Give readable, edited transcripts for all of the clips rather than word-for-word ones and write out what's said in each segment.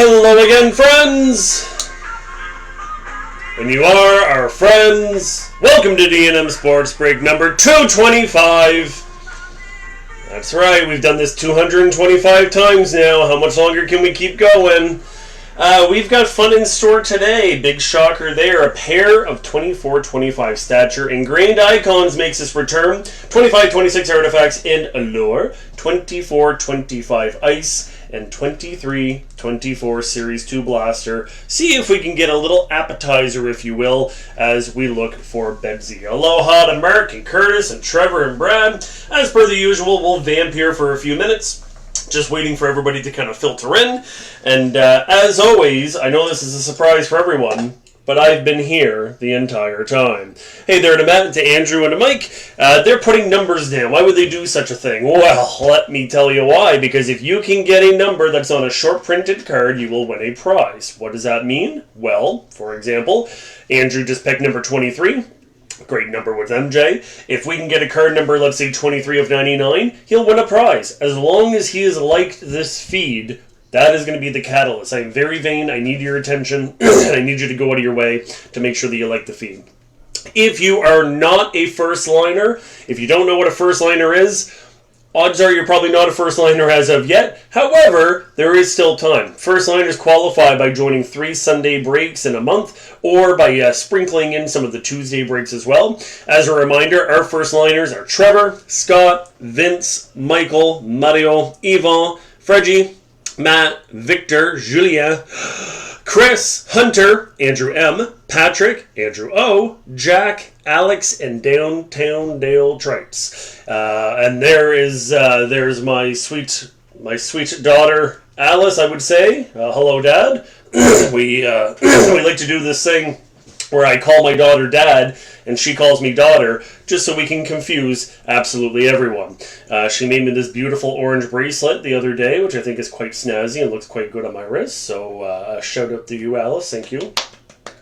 Hello again, friends! And you are our friends. Welcome to D&M Sports Break number 225. That's right, we've done this 225 times now. How much longer can we keep going? We've got fun in store today. Big shocker there. A pair of 24-25 Stature Engrained Icons makes its return. 25-26 Artifacts in Allure. 24-25 Ice. And 23-24 Series 2 Blaster. See if we can get a little appetizer, if you will, as we look for Bedsy. Aloha to Mark and Curtis and Trevor and Brad. As per the usual, we'll vamp here for a few minutes. Just waiting for everybody to kind of filter in. And as always, I know this is a surprise for everyone, but I've been here the entire time. Hey there to Matt, to Andrew, and to Mike. They're putting numbers down. Why would they do such a thing? Well, let me tell you why. Because if you can get a number that's on a short printed card, you will win a prize. What does that mean? Well, for example, Andrew just picked number 23. Great number with MJ. If we can get a card number, let's say 23 of 99, he'll win a prize. As long as he has liked this feed, that is going to be the catalyst. I am very vain. I need your attention. I need you to go out of your way to make sure that you like the feed. If you are not a first liner, if you don't know what a first liner is, odds are you're probably not a first liner as of yet. However, there is still time. First liners qualify by joining 3 Sunday breaks in a month or by sprinkling in some of the Tuesday breaks as well. As a reminder, our first liners are Trevor, Scott, Vince, Michael, Mario, Yvon, Freggie, Matt, Victor, Julien, Chris, Hunter, Andrew M, Patrick, Andrew O, Jack, Alex, and Downtown Dale Tripes. And there's my sweet daughter Alice. I would say hello, Dad. we like to do this thing where I call my daughter Dad and she calls me daughter, just so we can confuse absolutely everyone. She made me this beautiful orange bracelet the other day, which I think is quite snazzy and looks quite good on my wrist. So shout out to you, Alice. Thank you.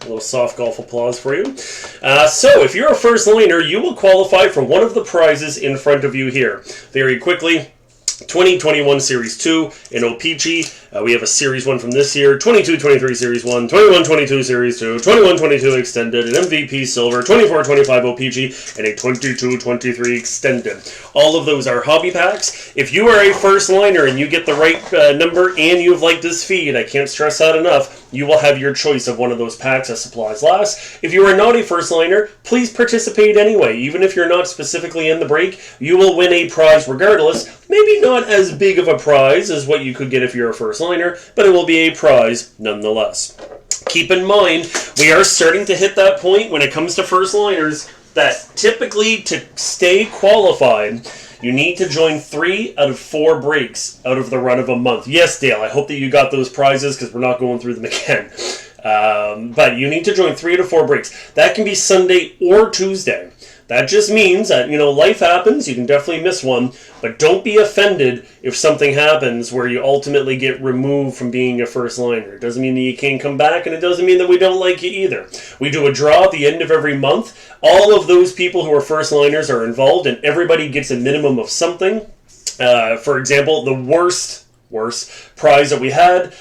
A little soft golf applause for you. So if you're a first liner, you will qualify for one of the prizes in front of you here. Very quickly, 2021 Series 2 in O-Pee-Chee. We have a Series 1 from this year, 22-23 Series 1, 21-22 Series 2, 21-22 Extended, an MVP Silver, 24-25 O-Pee-Chee, and a 22-23 Extended. All of those are hobby packs. If you are a first liner and you get the right number and you've liked this feed, I can't stress that enough, you will have your choice of one of those packs as supplies last. If you are not a first liner, please participate anyway. Even if you're not specifically in the break, you will win a prize regardless. Maybe not as big of a prize as what you could get if you're a first liner, but it will be a prize nonetheless. Keep in mind, we are starting to hit that point when it comes to first liners that typically to stay qualified, you need to join 3 out of 4 breaks out of the run of a month. Yes, Dale, I hope that you got those prizes because we're not going through them again. But you need to join 3 out of 4 breaks. That can be Sunday or Tuesday. That just means that, life happens. You can definitely miss one. But don't be offended if something happens where you ultimately get removed from being a first liner. It doesn't mean that you can't come back, and it doesn't mean that we don't like you either. We do a draw at the end of every month. All of those people who are first liners are involved, and everybody gets a minimum of something. For example, the worst prize that we had,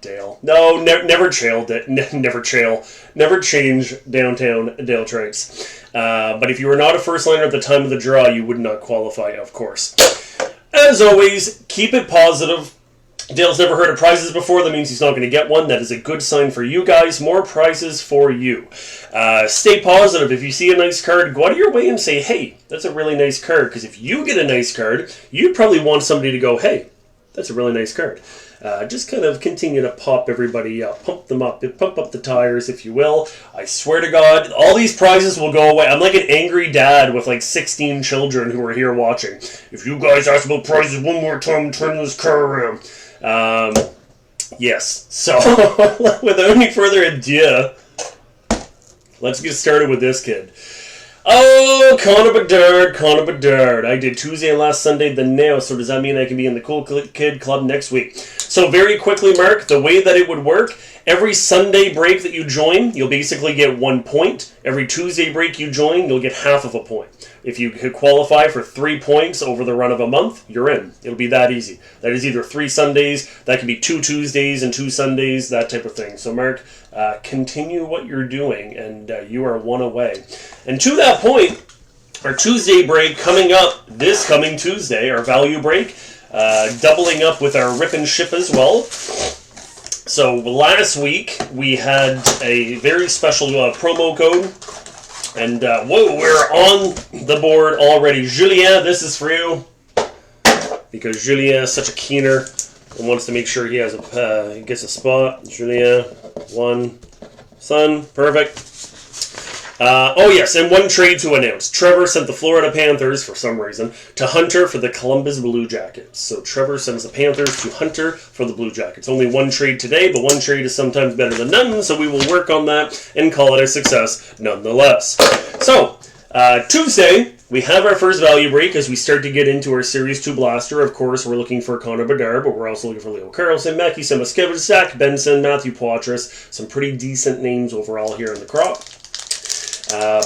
Dale. No, never change Downtown Dale Trace. But if you were not a first liner at the time of the draw, you would not qualify, of course. As always, keep it positive. Dale's never heard of prizes before. That means he's not going to get one. That is a good sign for you guys. More prizes for you. Stay positive. If you see a nice card, go out of your way and say, hey, that's a really nice card. Because if you get a nice card, you'd probably want somebody to go, hey, that's a really nice card. Just kind of continue to pop everybody up, pump them up, pump up the tires, if you will. I swear to God, all these prizes will go away. I'm like an angry dad with like 16 children who are here watching. If you guys ask about prizes one more time, turn this car around. Yes. So, without any further ado, let's get started with this kid. Oh, Conor Bedard. I did Tuesday and last Sunday the nail, so does that mean I can be in the Cool Kid Club next week? So very quickly, Mark, the way that it would work, Every Sunday break that you join, you'll basically get 1 point. Every Tuesday break you join, you'll get half of a point. If you could qualify for 3 points over the run of a month, you're in. It'll be that easy. That is either 3 Sundays, that can be 2 Tuesdays and 2 Sundays, that type of thing. So Mark, continue what you're doing, and you are 1 away. And to that point, our Tuesday break coming up this coming Tuesday, our value break, doubling up with our rip and ship as well. So last week we had a very special promo code, and whoa, we're on the board already. Julien, this is for you, because Julien is such a keener and wants to make sure he has he gets a spot. Julien, 1, son, perfect. Oh yes, and 1 trade to announce. Trevor sent the Florida Panthers, for some reason, to Hunter for the Columbus Blue Jackets. So Trevor sends the Panthers to Hunter for the Blue Jackets. Only 1 trade today, but 1 trade is sometimes better than none, so we will work on that and call it a success nonetheless. So, Tuesday, we have our first value break as we start to get into our Series 2 blaster. Of course, we're looking for Connor Bedard, but we're also looking for Leo Carlson, Mackie Samaskevich, Zach Benson, Matthew Poitras. Some pretty decent names overall here in the crop.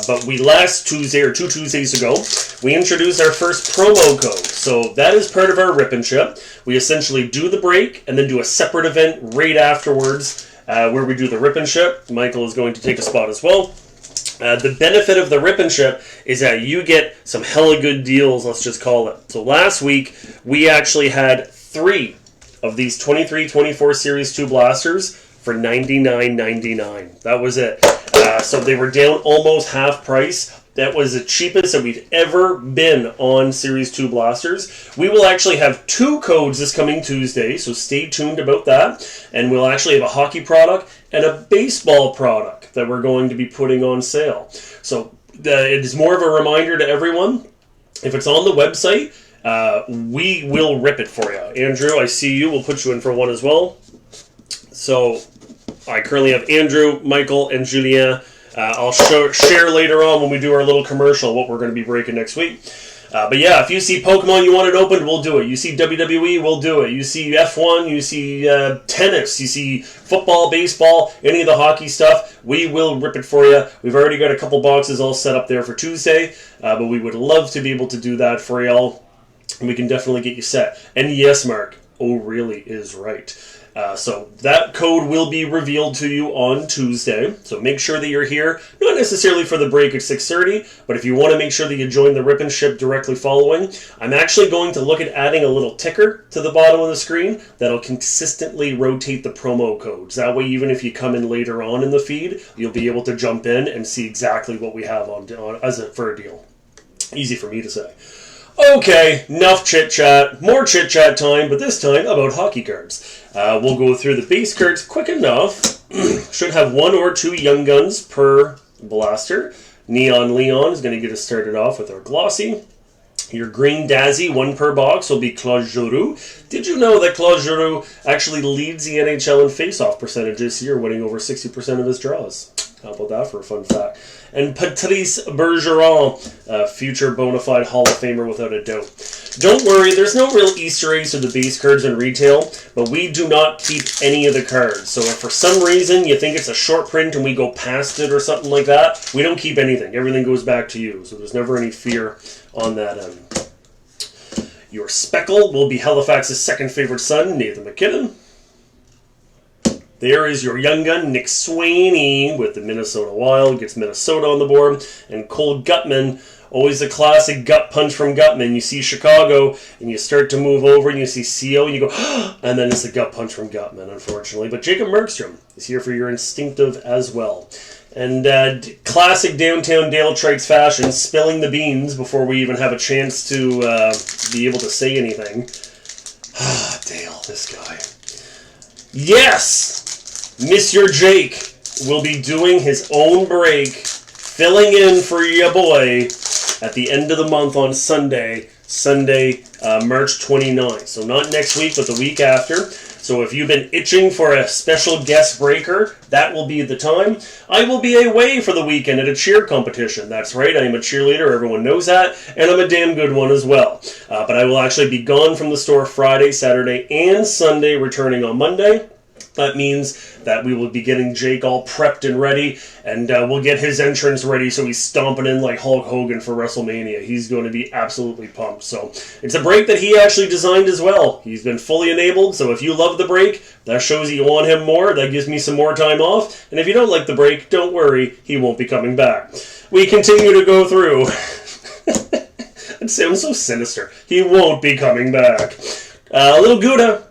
But we last Tuesday, or 2 Tuesdays ago, we introduced our first promo code. So that is part of our rip and ship. We essentially do the break and then do a separate event right afterwards where we do the rip and ship. Michael is going to take a spot as well. The benefit of the rip and ship is that you get some hella good deals, let's just call it. So last week, we actually had 3 of these 23-24 Series 2 blasters for $99.99. That was it. So they were down almost half price. That was the cheapest that we've ever been on Series 2 blasters. We will actually have 2 codes this coming Tuesday, so stay tuned about that. And we'll actually have a hockey product and a baseball product that we're going to be putting on sale. So it is more of a reminder to everyone. If it's on the website, we will rip it for you. Andrew, I see you. We'll put you in for one as well. So I currently have Andrew, Michael, and Julien. I'll share later on when we do our little commercial what we're going to be breaking next week. But yeah, if you see Pokemon you want it opened, we'll do it. You see WWE, we'll do it. You see F1, you see tennis, you see football, baseball, any of the hockey stuff, we will rip it for you. We've already got a couple boxes all set up there for Tuesday, but we would love to be able to do that for y'all. And we can definitely get you set. And yes, Mark, oh really is right. So that code will be revealed to you on Tuesday. So make sure that you're here, not necessarily for the break at 6:30, but if you want to make sure that you join the rip and ship directly following, I'm actually going to look at adding a little ticker to the bottom of the screen that'll consistently rotate the promo codes. That way, even if you come in later on in the feed, you'll be able to jump in and see exactly what we have on for a deal. Easy for me to say. Okay, enough chit-chat. More chit-chat time, but this time about hockey cards. We'll go through the base cards quick enough. Should have 1 or 2 Young Guns per blaster. Neon Leon is going to get us started off with our glossy. Your Green Dazzy, 1 per box, will be Claude Giroux. Did you know that Claude Giroux actually leads the NHL in face-off percentage this year, winning over 60% of his draws? How about that for a fun fact? And Patrice Bergeron, future bona fide Hall of Famer without a doubt. Don't worry, there's no real Easter eggs to the base cards in retail, but we do not keep any of the cards. So if for some reason you think it's a short print and we go past it or something like that, we don't keep anything. Everything goes back to you, so there's never any fear on that end. Your Speckle will be Halifax's second favorite son, Nathan McKinnon. There is your Young Gun, Nick Sweeney, with the Minnesota Wild. Gets Minnesota on the board. And Cole Gutman, always a classic gut punch from Gutman. You see Chicago, and you start to move over, and you see CO, and you go, and then it's a gut punch from Gutman, unfortunately. But Jacob Markstrom is here for your instinctive as well. And classic downtown Dale Trikes fashion, spilling the beans before we even have a chance to be able to say anything. Dale, this guy. Yes! Monsieur Jake will be doing his own break, filling in for ya boy at the end of the month on Sunday, March 29th. So not next week, but the week after. So if you've been itching for a special guest breaker, that will be the time. I will be away for the weekend at a cheer competition. That's right, I am a cheerleader, everyone knows that, and I'm a damn good one as well. But I will actually be gone from the store Friday, Saturday, and Sunday, returning on Monday. That means that we will be getting Jake all prepped and ready, and we'll get his entrance ready so he's stomping in like Hulk Hogan for WrestleMania. He's going to be absolutely pumped. So it's a break that he actually designed as well. He's been fully enabled, so if you love the break, that shows you want him more. That gives me some more time off. And if you don't like the break, don't worry, he won't be coming back. We continue to go through. It sounds so sinister. He won't be coming back. Little Gouda.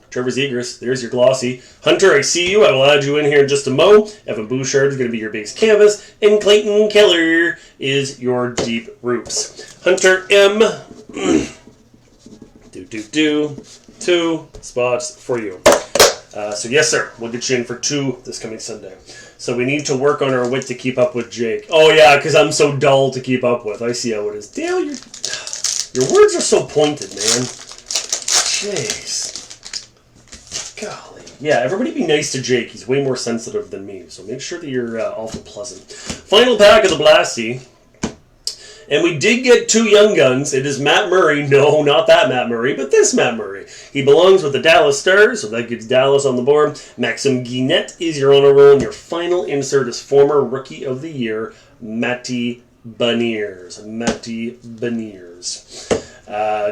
Trevor Zegers, there's your glossy. Hunter, I see you. I will add you in here in just a mo. Evan Bouchard is going to be your base canvas. And Clayton Keller is your deep roots. Hunter M. Two spots for you. So yes, sir. We'll get you in for 2 this coming Sunday. So we need to work on our wit to keep up with Jake. Oh, yeah, because I'm so dull to keep up with. I see how it is. Dale, your words are so pointed, man. Jeez. Golly. Yeah, everybody be nice to Jake. He's way more sensitive than me, so make sure that you're awful pleasant. Final pack of the Blasty. And we did get 2 young guns. It is Matt Murray. No, not that Matt Murray, but this Matt Murray. He belongs with the Dallas Stars, so that gets Dallas on the board. Maxim Guinnett is your honor roll, and your final insert is former Rookie of the Year, Matty Beniers.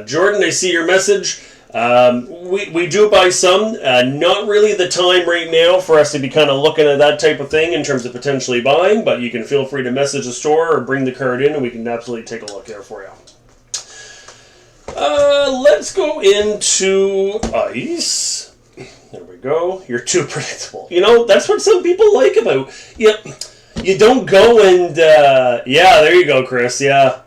Jordan, I see your message. We do buy some. Not really the time right now for us to be kind of looking at that type of thing in terms of potentially buying, but you can feel free to message the store or bring the card in and we can absolutely take a look there for you. Let's go into ice. There we go. You're too predictable. You know, that's what some people like about... You don't go and, yeah, there you go, Chris. Yeah.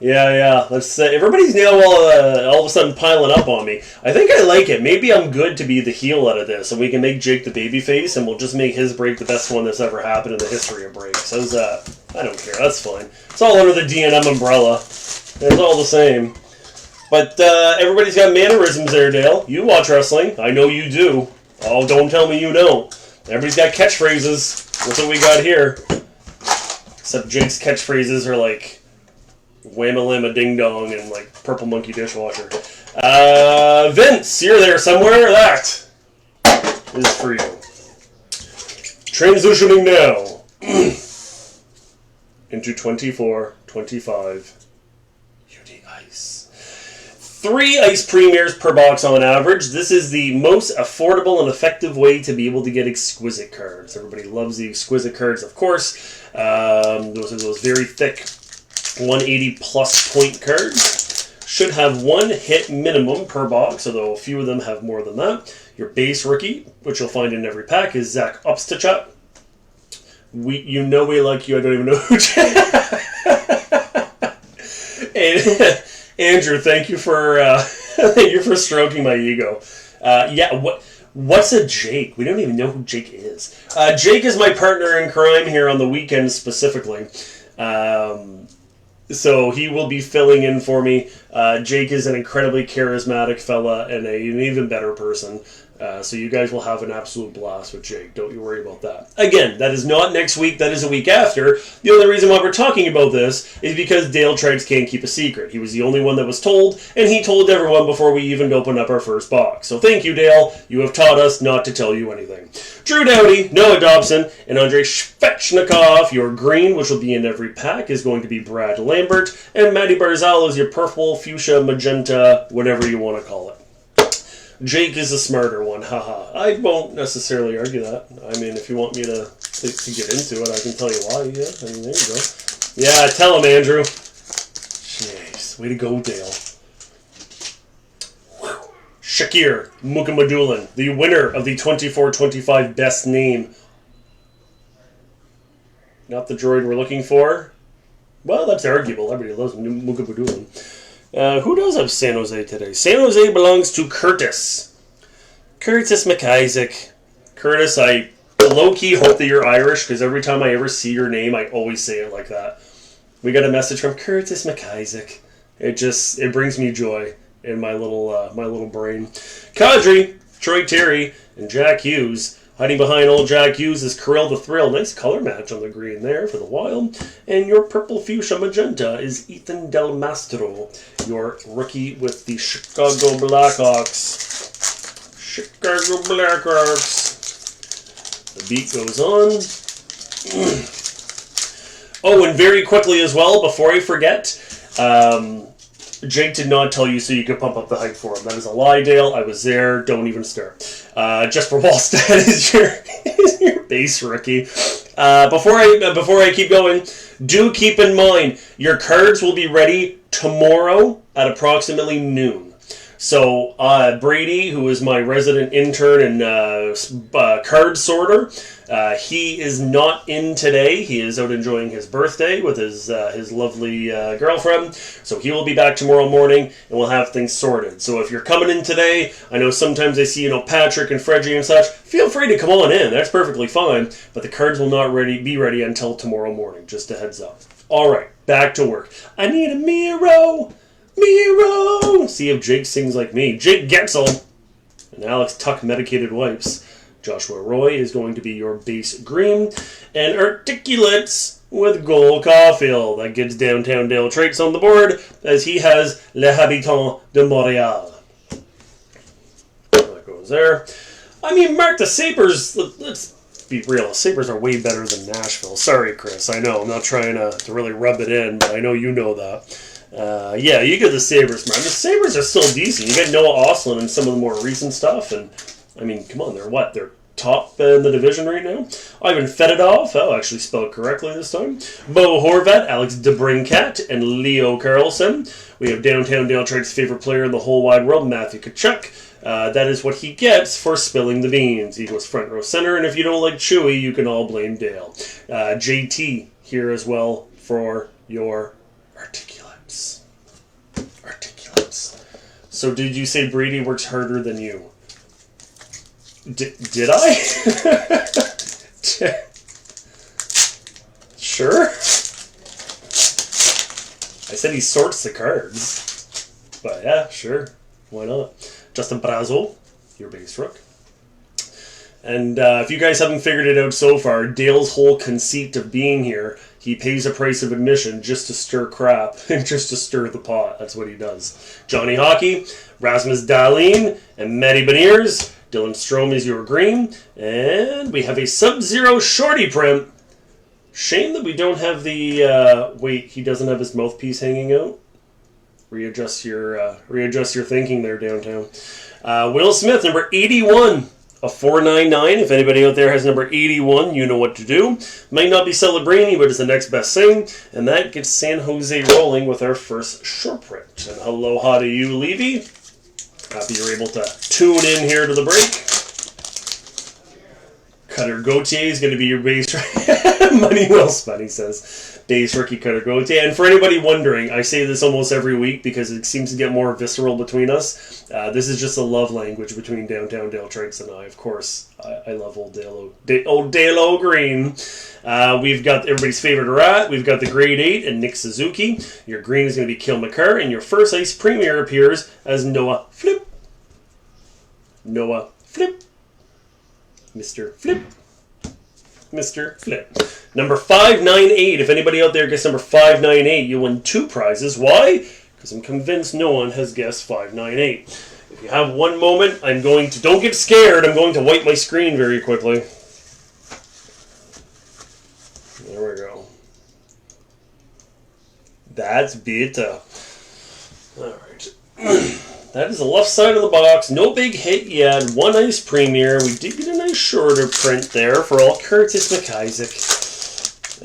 Let's everybody's now all of a sudden piling up on me. I think I like it. Maybe I'm good to be the heel out of this, and we can make Jake the babyface, and we'll just make his break the best one that's ever happened in the history of breaks. How's that? I don't care. That's fine. It's all under the D&M umbrella. It's all the same. But everybody's got mannerisms there, Dale. You watch wrestling. I know you do. Oh, don't tell me you don't. Everybody's got catchphrases. That's what we got here. Except Jake's catchphrases are like whamma-lamma ding-dong and like purple monkey dishwasher. Vince, you're there somewhere. That is for you. Transitioning now into 24-25 UD Ice. 3 ice premiers per box on average. This is the most affordable and effective way to be able to get exquisite cards. Everybody loves the exquisite cards, of course. Those are those very thick 180-plus point cards. Should have 1 hit minimum per box, although a few of them have more than that. Your base rookie, which you'll find in every pack, is Zach Upstachuk. We like you. I don't even know who. And Andrew, thank you for stroking my ego. What's a Jake? We don't even know who Jake is. Jake is my partner in crime here on the weekends specifically. So he will be filling in for me. Jake is an incredibly charismatic fella and an even better person. So you guys will have an absolute blast with Jake. Don't you worry about that. Again, that is not next week. That is a week after. The only reason why we're talking about this is because Dale Tregs can't keep a secret. He was the only one that was told, and he told everyone before we even opened up our first box. So thank you, Dale. You have taught us not to tell you anything. Drew Dowdy, Noah Dobson, and Andrei Svechnikov. Your green, which will be in every pack, is going to be Brad Lambert, and Matty Barzal is your purple, fuchsia, magenta, whatever you want to call it. Jake is a smarter one, haha. I won't necessarily argue that. I mean, if you want me to get into it, I can tell you why. Yeah, I mean, there you go. Yeah, tell him, Andrew. Jeez, way to go, Dale. Whew. Shakir Mukamadulan, the winner of the 24-25 best name. Not the droid we're looking for. Well, that's arguable. Everybody loves Mukamadulan. Who does have San Jose today? San Jose belongs to Curtis. Curtis McIsaac. Curtis, I low-key hope that you're Irish, because every time I ever see your name, I always say it like that. We got a message from Curtis McIsaac. It brings me joy in my little brain. Kadri, Troy Terry, and Jack Hughes. Hiding behind old Jack Hughes is Kirill the Thrill. Nice color match on the green there for the Wild. And your purple fuchsia magenta is Ethan Del Mastro, your rookie with the Chicago Blackhawks. Chicago Blackhawks. The beat goes on. Oh, and very quickly as well, before I forget, Jake did not tell you so you could pump up the hype for him. That is a lie, Dale. I was there. Don't even stir. Jesper Wallstedt is your base rookie. Before I keep going, do keep in mind your cards will be ready tomorrow at approximately noon. So Brady, who is my resident intern and card sorter, he is not in today. He is out enjoying his birthday with his lovely girlfriend. So he will be back tomorrow morning, and we'll have things sorted. So if you're coming in today, I know sometimes I see Patrick and Fredgy and such. Feel free to come on in. That's perfectly fine. But the cards will not be ready until tomorrow morning. Just a heads up. All right, back to work. I need a Miro. Miro! See if Jake sings like me. Jake Getzel and Alex Tuck medicated wipes. Joshua Roy is going to be your base green. And Articulates with Gold Caulfield. That gets Downtown Dale traits on the board as he has Le Habitant de Montréal. That goes there. I mean, Mark, the Sabres, let's be real. The Sabres are way better than Nashville. Sorry, Chris. I know. I'm not trying to really rub it in, but I know you know that. Yeah, you get the Sabres, man. The Sabres are still decent. You get Noah Ostlund and some of the more recent stuff, and I mean, come on, they're what? They're top in the division right now. Ivan Fedorov, I'll actually spell it correctly this time. Bo Horvat, Alex DeBrincat, and Leo Carlson. We have Downtown Dale Trade's favorite player in the whole wide world, Matthew Tkachuk. That is what he gets for spilling the beans. He goes front row center, and if you don't like Chewy, you can all blame Dale. JT here as well for your articulates. Articulates. So did you say Brady works harder than you? Did I? Sure. I said he sorts the cards. But yeah, sure. Why not? Justin Brazo, your base rook. And if you guys haven't figured it out so far, Dale's whole conceit of being here, he pays a price of admission just to stir crap and just to stir the pot. That's what he does. Johnny Hockey, Rasmus Dahlin, and Matty Beniers. Dylan Strome is your green. And we have a Sub-Zero shorty print. Shame that we don't have the... wait, he doesn't have his mouthpiece hanging out? Readjust your thinking there, Downtown. Will Smith, number 81 of 499. If anybody out there has number 81, you know what to do. Might not be Celebrini, but it's the next best thing. And that gets San Jose rolling with our first short print. And aloha to you, Levy. Happy you're able to tune in here to the break. Cutter Gauthier is going to be your base. Money well spent, he says. Base rookie Cutter Gauthier. And for anybody wondering, I say this almost every week because it seems to get more visceral between us. This is just a love language between Downtown Dale Traits and I. Of course, I love old Dale Green. We've got everybody's favorite rat. We've got the grade 8 and Nick Suzuki. Your green is going to be Kyle McCarr. And your first ice premier appears as Noah Flip. Noah Flip. Mr. Flip. Mr. Flip. Number 598. If anybody out there gets number 598, you win 2 prizes. Why? Because I'm convinced no one has guessed 598. If you have one moment, I'm going to... Don't get scared. I'm going to wipe my screen very quickly. There we go. That's better. Alright. That is the left side of the box. No big hit yet. One nice premier. We did get a nice shorter print there for all Curtis McIsaac.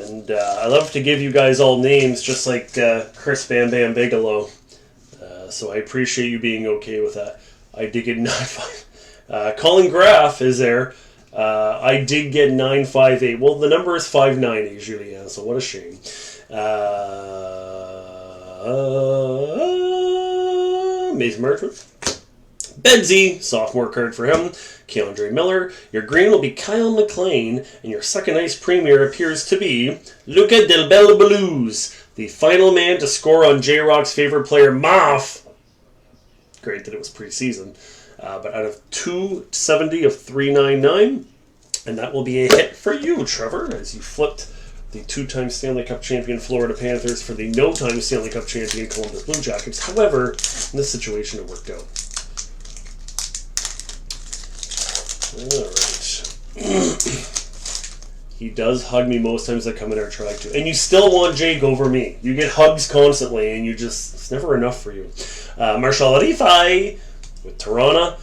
And I love to give you guys all names just like Chris Bam Bam Bigelow. So I appreciate you being okay with that. I did get 9-5. Colin Graff is there. I did get 958. Well, the number is 590, Julien, so what a shame. Mason Marchment. Bedsy, sophomore card for him. Keandre Miller. Your green will be Kyle McLean, and your second ice premier appears to be Luca Del Bello Blues, the final man to score on J-Rock's favorite player, Moff. Great that it was preseason. But out of 270 of 399, and that will be a hit for you, Trevor, as you flipped the 2-time Stanley Cup champion Florida Panthers for the no-time Stanley Cup champion Columbus Blue Jackets. However, in this situation, it worked out. All right. He does hug me most times I come in or try to. And you still want Jake over me. You get hugs constantly, and it's never enough for you. Marshall Arifai with Tirana.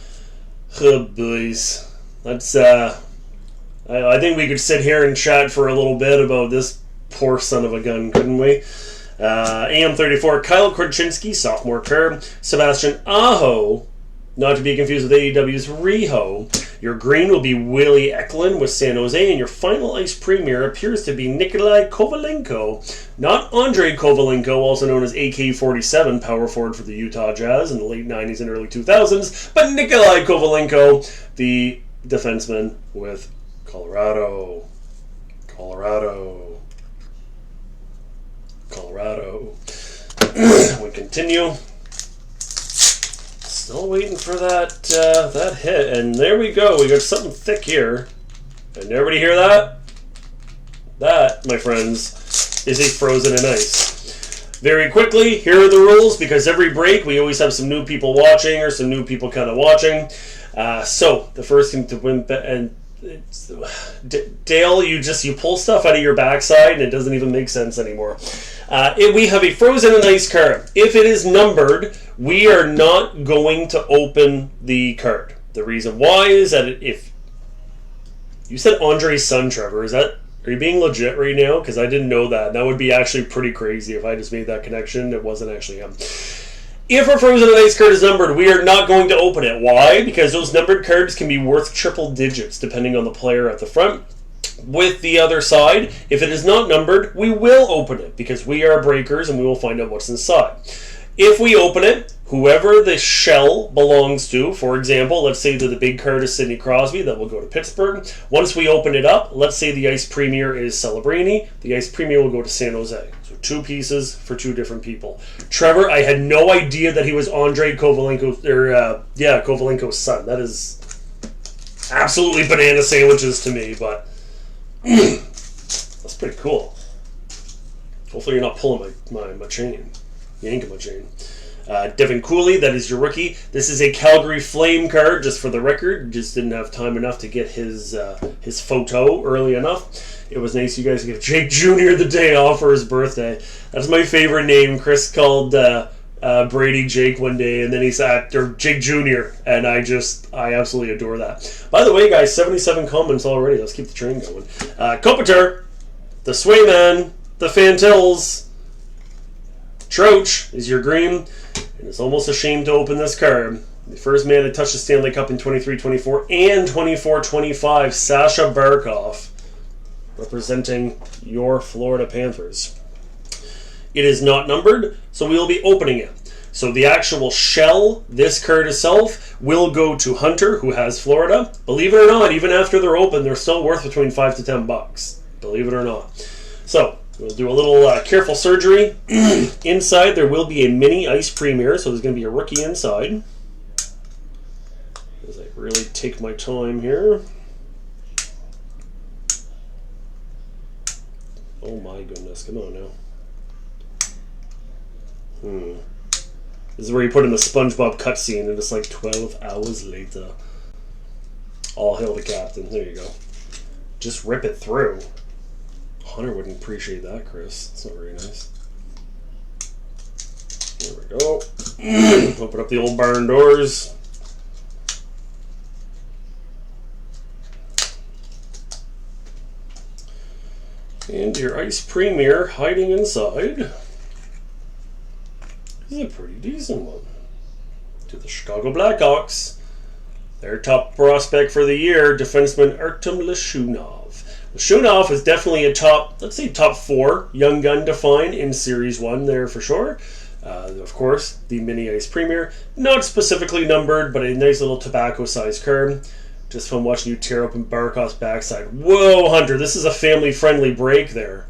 Oh, boys. That's, I think we could sit here and chat for a little bit about this poor son of a gun, couldn't we? AM34, Kyle Korchinski, sophomore curb. Sebastian Aho, not to be confused with AEW's Riho. Your green will be Willie Eklund with San Jose, and your final ice premier appears to be Nikolai Kovalenko, not Andrei Kovalenko, also known as AK-47, power forward for the Utah Jazz in the late 90s and early 2000s, but Nikolai Kovalenko, the defenseman with Colorado. We continue. Still waiting for that hit, and there we go. We got something thick here. And everybody hear that? That, my friends, is a frozen in ice. Very quickly, here are the rules, because every break we always have some new people watching or some new people kind of watching. So the first thing to win, and Dale, you pull stuff out of your backside and it doesn't even make sense anymore. We have a frozen and ice card. If it is numbered, we are not going to open the card. The reason why is that if you said Andre's son, Trevor, are you being legit right now? Because I didn't know that. That would be actually pretty crazy if I just made that connection. It wasn't actually him. If our frozen and ice card is numbered, we are not going to open it. Why? Because those numbered cards can be worth triple digits depending on the player at the front. With the other side, if it is not numbered, we will open it because we are breakers and we will find out what's inside. If we open it, whoever the shell belongs to, for example, let's say that the big card is Sidney Crosby, that will go to Pittsburgh. Once we open it up, let's say the ice premier is Celebrini, the ice premier will go to San Jose. So 2 pieces for 2 different people. Trevor, I had no idea that he was Andrei Kovalenko, Kovalenko's son. That is absolutely banana sandwiches to me, but that's pretty cool. Hopefully you're not pulling my chain. Yanking my chain. Devin Cooley, that is your rookie. This is a Calgary Flame card, just for the record. Just didn't have time enough to get his photo early enough. It was nice you guys to give Jake Jr. the day off for his birthday. That's my favorite name. Chris called Brady Jake one day, and then he said, or Jake Jr., and I absolutely adore that. By the way, guys, 77 comments already. Let's keep the train going. Kopitar, the Swayman, the Fantils, Troch is your green, and it's almost a shame to open this card. The first man to touch the Stanley Cup in 23-24 and 24-25, Sasha Barkov, representing your Florida Panthers. It is not numbered, so we will be opening it. So the actual shell, this card itself, will go to Hunter, who has Florida. Believe it or not, even after they're open, they're still worth between $5 to $10. Believe it or not. So we'll do a little careful surgery. Inside, there will be a mini ice premier, so there's going to be a rookie inside. As I really take my time here. Oh my goodness, come on now. This is where you put in the SpongeBob cutscene, and it's like 12 hours later. All hail the captain. There you go. Just rip it through. Hunter wouldn't appreciate that, Chris. That's not very nice. There we go. Open up the old barn doors. And your ice premier hiding inside. This is a pretty decent one. To the Chicago Blackhawks. Their top prospect for the year, defenseman Artem Leshunov. Leshunov is definitely a top 4 young gun to find in Series 1 there for sure. Of course, the mini ice premier. Not specifically numbered, but a nice little tobacco-sized card. Just from watching you tear open Barkov's backside. Whoa, Hunter, this is a family-friendly break there.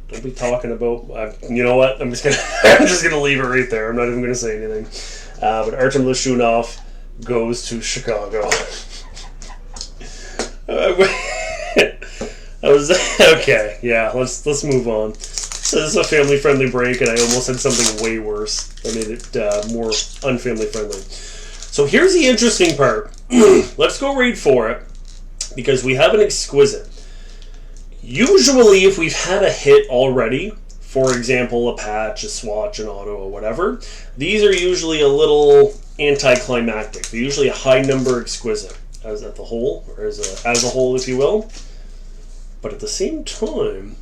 Don't be talking about... you know what? I'm just gonna leave it right there. I'm not even gonna say anything. But Artem Leshunov goes to Chicago. Okay. Yeah. Let's move on. So this is a family-friendly break, and I almost said something way worse. I made it more unfamily-friendly. So here's the interesting part. Let's go read for it, because we have an exquisite. Usually, if we've had a hit already, for example, a patch, a swatch, an auto, or whatever, these are usually a little anticlimactic. They're usually a high number exquisite, as at the whole, or as a whole, if you will. But at the same time,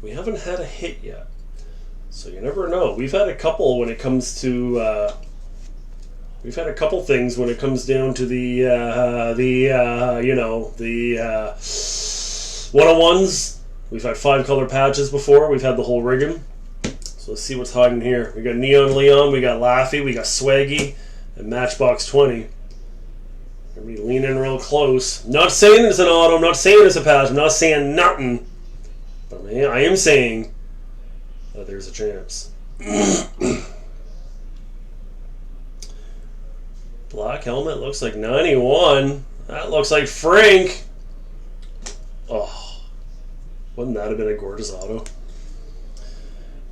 we haven't had a hit yet. So you never know. We've had a couple when it comes to... we've had a couple things when it comes down to the 101s. We've had 5-color patches before. We've had the whole rigging. So let's see what's hiding here. We got Neon Leon, we got Laffy, we got Swaggy, and Matchbox 20. Everybody leaning real close. Not saying it's an auto, not saying it's a patch, I'm not saying nothing. But I am saying that there's a chance. Black helmet looks like 91. That looks like Frank. Oh. Wouldn't that have been a gorgeous auto?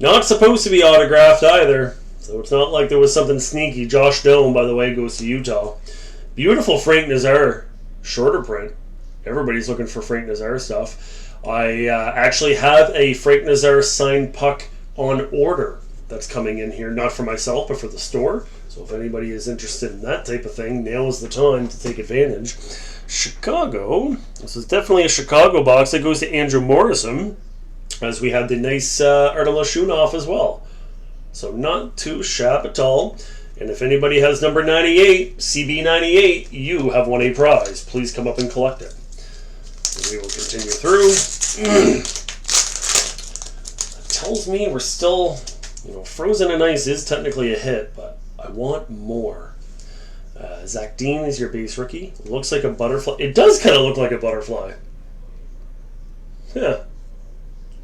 Not supposed to be autographed either, so it's not like there was something sneaky. Josh Dome, by the way, goes to Utah. Beautiful Frank Nazar, shorter print. Everybody's looking for Frank Nazar stuff. I actually have a Frank Nazar signed puck on order that's coming in here, not for myself, but for the store. So if anybody is interested in that type of thing, now is the time to take advantage. Chicago. This is definitely a Chicago box that goes to Andrew Morrison, as we have the nice Artela Shunov as well. So not too shabby at all. And if anybody has number 98, CB98, you have won a prize. Please come up and collect it. And we will continue through. That tells me we're still, Frozen and Ice is technically a hit, but I want more. Zach Dean is your base rookie. Looks like a butterfly. It does kind of look like a butterfly. Yeah.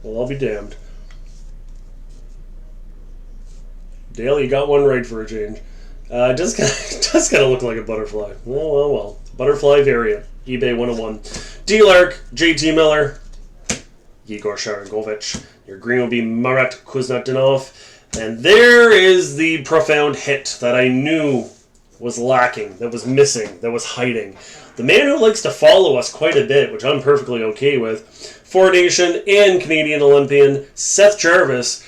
Well, I'll be damned. Dale, you got one right for a change. It does kind of look like a butterfly. Well. Butterfly variant. eBay 101. D-Lark, JT Miller, Igor Sharangovich. Your green will be Marat Kuznetsov. And there is the profound hit that I knew was lacking, that was missing, that was hiding. The man who likes to follow us quite a bit, which I'm perfectly okay with, Four Nation and Canadian Olympian Seth Jarvis,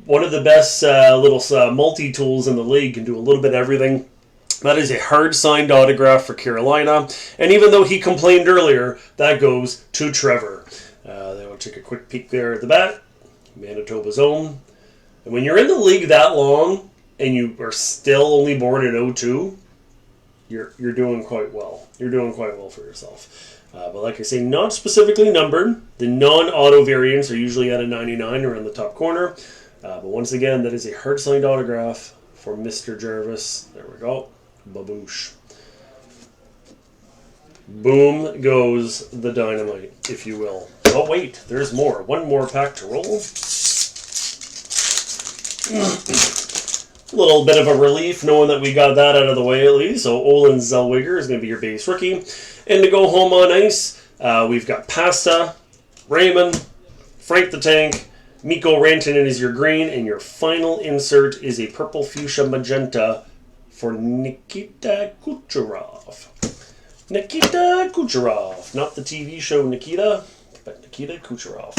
one of the best little multi-tools in the league, can do a little bit of everything. That is a hard-signed autograph for Carolina, and even though he complained earlier, that goes to Trevor. They will take a quick peek there at the back. Manitoba's own. And when you're in the league that long, and you are still only born in 02, you're doing quite well. You're doing quite well for yourself. But like I say, not specifically numbered. The non-auto variants are usually at a 99 around the top corner. But once again, that is a hard-signed autograph for Mr. Jarvis. There we go. Baboosh. Boom goes the dynamite, if you will. Oh, wait, there's more. One more pack to roll. A little bit of a relief knowing that we got that out of the way at least. So Olin Zellweger is going to be your base rookie. And to go home on ice, we've got Pasta, Raymond, Frank the Tank, Mikko Rantanen is your green, and your final insert is a purple fuchsia magenta for Nikita Kucherov. Nikita Kucherov. Not the TV show Nikita, but Nikita Kucherov.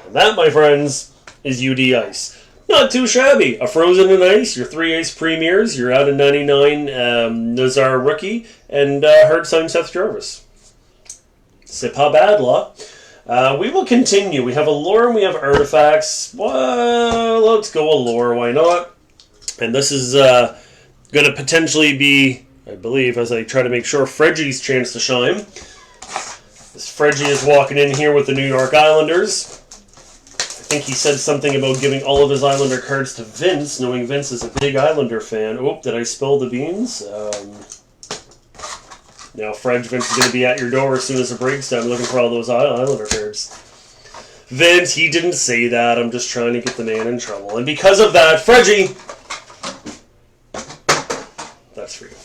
And that, my friends, is UD Ice. Not too shabby. A Frozen and Ice, your 3 Ice Premiers, your out of 99 Nazar rookie, and hard signed Seth Jarvis. C'est pas bad, la. We will continue. We have Allure and we have Artifacts. Well, let's go Allure, why not? And this is going to potentially be, I believe, as I try to make sure, Fredgie's chance to shine. This Fredgie is walking in here with the New York Islanders. I think he said something about giving all of his Islander cards to Vince, knowing Vince is a big Islander fan. Oh, did I spill the beans? Now, Vince is going to be at your door as soon as the break's done looking for all those Islander cards. Vince, he didn't say that. I'm just trying to get the man in trouble. And because of that, Fredgie, that's for you.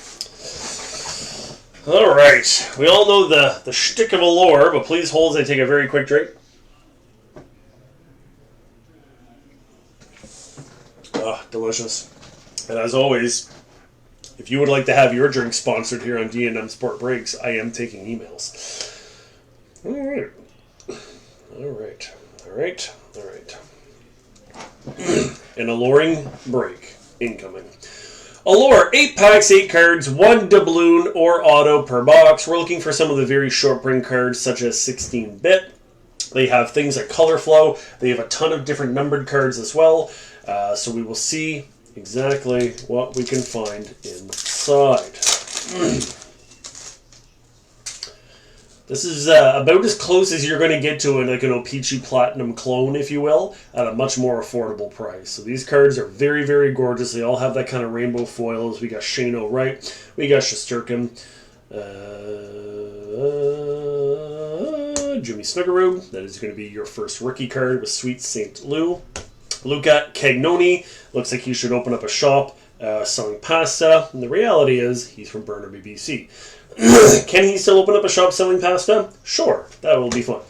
All right. We all know the shtick of Allure, but please hold as I take a very quick drink. Delicious. And as always, if you would like to have your drink sponsored here on D&M Sport Breaks, I am taking emails. All right. Alright. Alright. Alright. An alluring break incoming. Allure, 8 packs, 8 cards, 1 doubloon or auto per box. We're looking for some of the very short print cards, such as 16-bit. They have things like color flow. They have a ton of different numbered cards as well. So we will see exactly what we can find inside. This is about as close as you're going to get to like an O-Pee-Chee Platinum clone, if you will, at a much more affordable price. So these cards are very, very gorgeous. They all have that kind of rainbow foils. We got Shane O'Wright. We got Shesterkin. Jimmy Snuggerud. That is going to be your first rookie card with Sweet St. Lou. Luca Cagnoni. Looks like he should open up a shop selling pasta. And the reality is he's from Burnaby, BC. Can he still open up a shop selling pasta? Sure, that will be fun.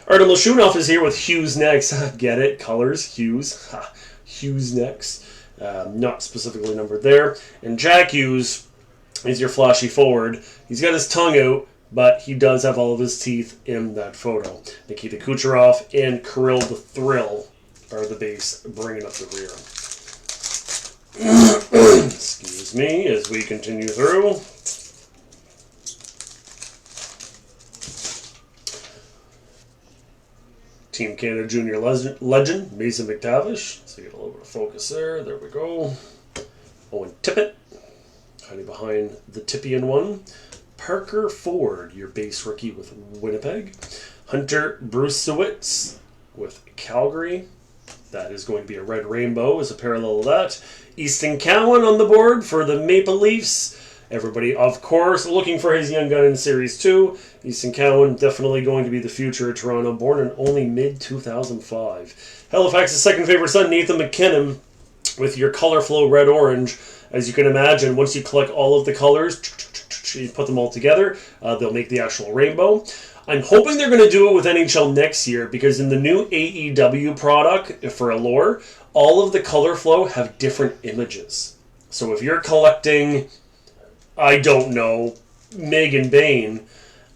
Artem Lashunov is here with Hughes next. Get it? Colors, Hughes. Hughes next. Not specifically numbered there. And Jack Hughes is your flashy forward. He's got his tongue out, but he does have all of his teeth in that photo. Nikita Kucherov and Kirill the Thrill are the base, bringing up the rear. Excuse me as we continue through. Team Canada Junior legend, Mason McTavish. So get a little bit of focus there. There we go. Owen Tippett, hiding behind the Tippian one. Parker Ford, your base rookie with Winnipeg. Hunter Brucewitz with Calgary. That is going to be a red rainbow as a parallel of that. Easton Cowan on the board for the Maple Leafs. Everybody, of course, looking for his young gun in Series 2. Easton Cowan, definitely going to be the future of Toronto, born in only mid-2005. Halifax's second favorite son, Nathan McKinnon, with your color flow red-orange. As you can imagine, once you collect all of the colors, you put them all together, they'll make the actual rainbow. I'm hoping they're going to do it with NHL next year, because in the new AEW product for Allure, all of the color flow have different images. So if you're collecting, I don't know, Megan Bain,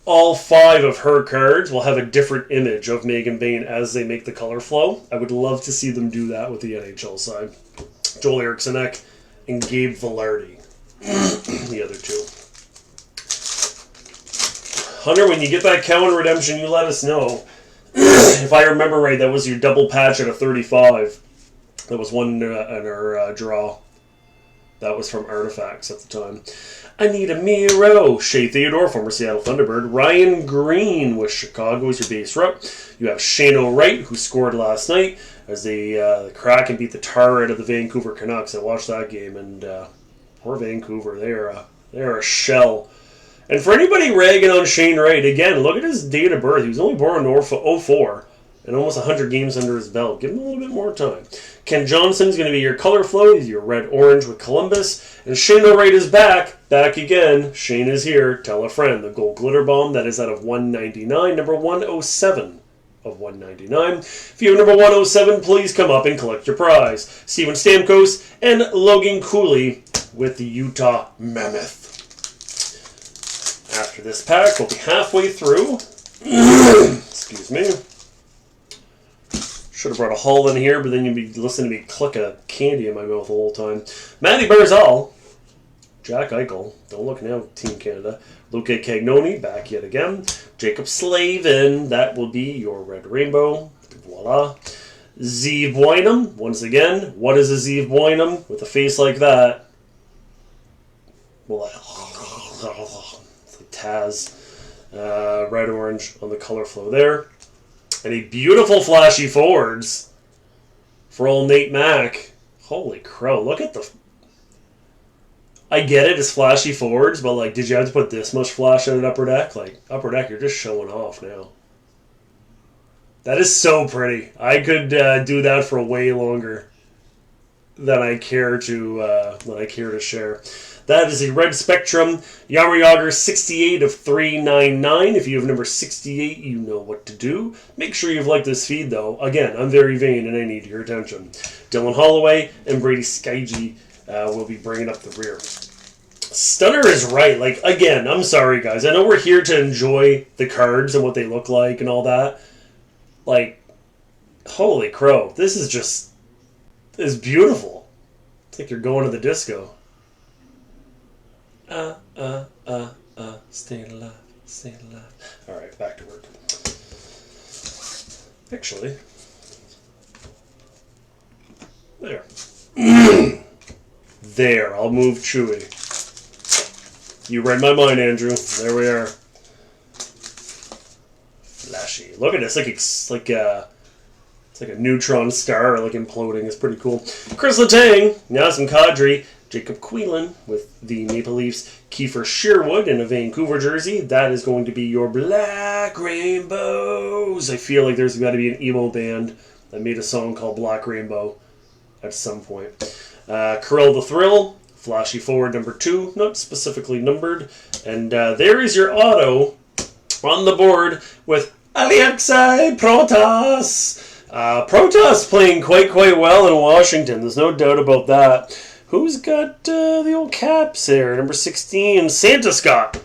all 5 of her cards will have a different image of Megan Bain as they make the color flow. I would love to see them do that with the NHL side. Joel Erikssonek and Gabe Velarde, the other 2. Hunter, when you get that Cowan redemption, you let us know. If I remember right, that was your double patch at a 35. That was one in our draw. That was from Artifacts at the time. Anita Miro, Shea Theodore, former Seattle Thunderbird. Ryan Green with Chicago as your base rep. You have Shane O'Wright, who scored last night as they crack and beat the tar out of the Vancouver Canucks. I watched that game, and poor Vancouver, they're a shell. And for anybody ragging on Shane Wright, again, look at his date of birth. He was only born in 04 and almost 100 games under his belt. Give him a little bit more time. Ken Johnson's going to be your color flow. He's your red-orange with Columbus. And Shane O'Wright is back again. Shane is here. Tell a friend. The gold glitter bomb, that is out of 199, number 107 of 199. If you have number 107, please come up and collect your prize. Steven Stamkos and Logan Cooley with the Utah Mammoth. After this pack, we'll be halfway through. Excuse me. Should have brought a haul in here, but then you'd be listening to me click a candy in my mouth the whole time. Matty Barzal. Jack Eichel. Don't look now, Team Canada. Luca Cagnoni, back yet again. Jacob Slavin. That will be your red rainbow. Voila. Zeev Wynam. Once again, what is a Zeev Wynam with a face like that? Well, it's like Taz. Red-orange on the color flow there. And a beautiful flashy forwards for old Nate Mack. Holy crow, look at the... I get it, it's flashy forwards, but like, did you have to put this much flash on an Upper Deck? Like, Upper Deck, you're just showing off now. That is so pretty. I could do that for way longer than I care to share. That is a Red Spectrum Yarmir Yager 68 of 399. If you have number 68, you know what to do. Make sure you've liked this feed, though. Again, I'm very vain, and I need your attention. Dylan Holloway and Brady Skygy will be bringing up the rear. Stunner is right. Like, again, I'm sorry, guys. I know we're here to enjoy the cards and what they look like and all that. Like, holy crow. This is beautiful. It's like you're going to the disco. Stay alive, stay alive. Alright, back to work. Actually, there. There, I'll move Chewy. You read my mind, Andrew. There we are. Flashy. Look at this. It's like a neutron star, like imploding. It's pretty cool. Chris Letang, Nazem Kadri, Jacob Quelan with the Maple Leafs, Kiefer Sherwood in a Vancouver jersey. That is going to be your Black Rainbows. I feel like there's got to be an emo band that made a song called Black Rainbow at some point. Kirill the Thrill, flashy forward number 2, not specifically numbered. And there is your auto on the board with Alexei Protas. Protas playing quite well in Washington. There's no doubt about that. Who's got the old caps there? Number 16, Santa Scott.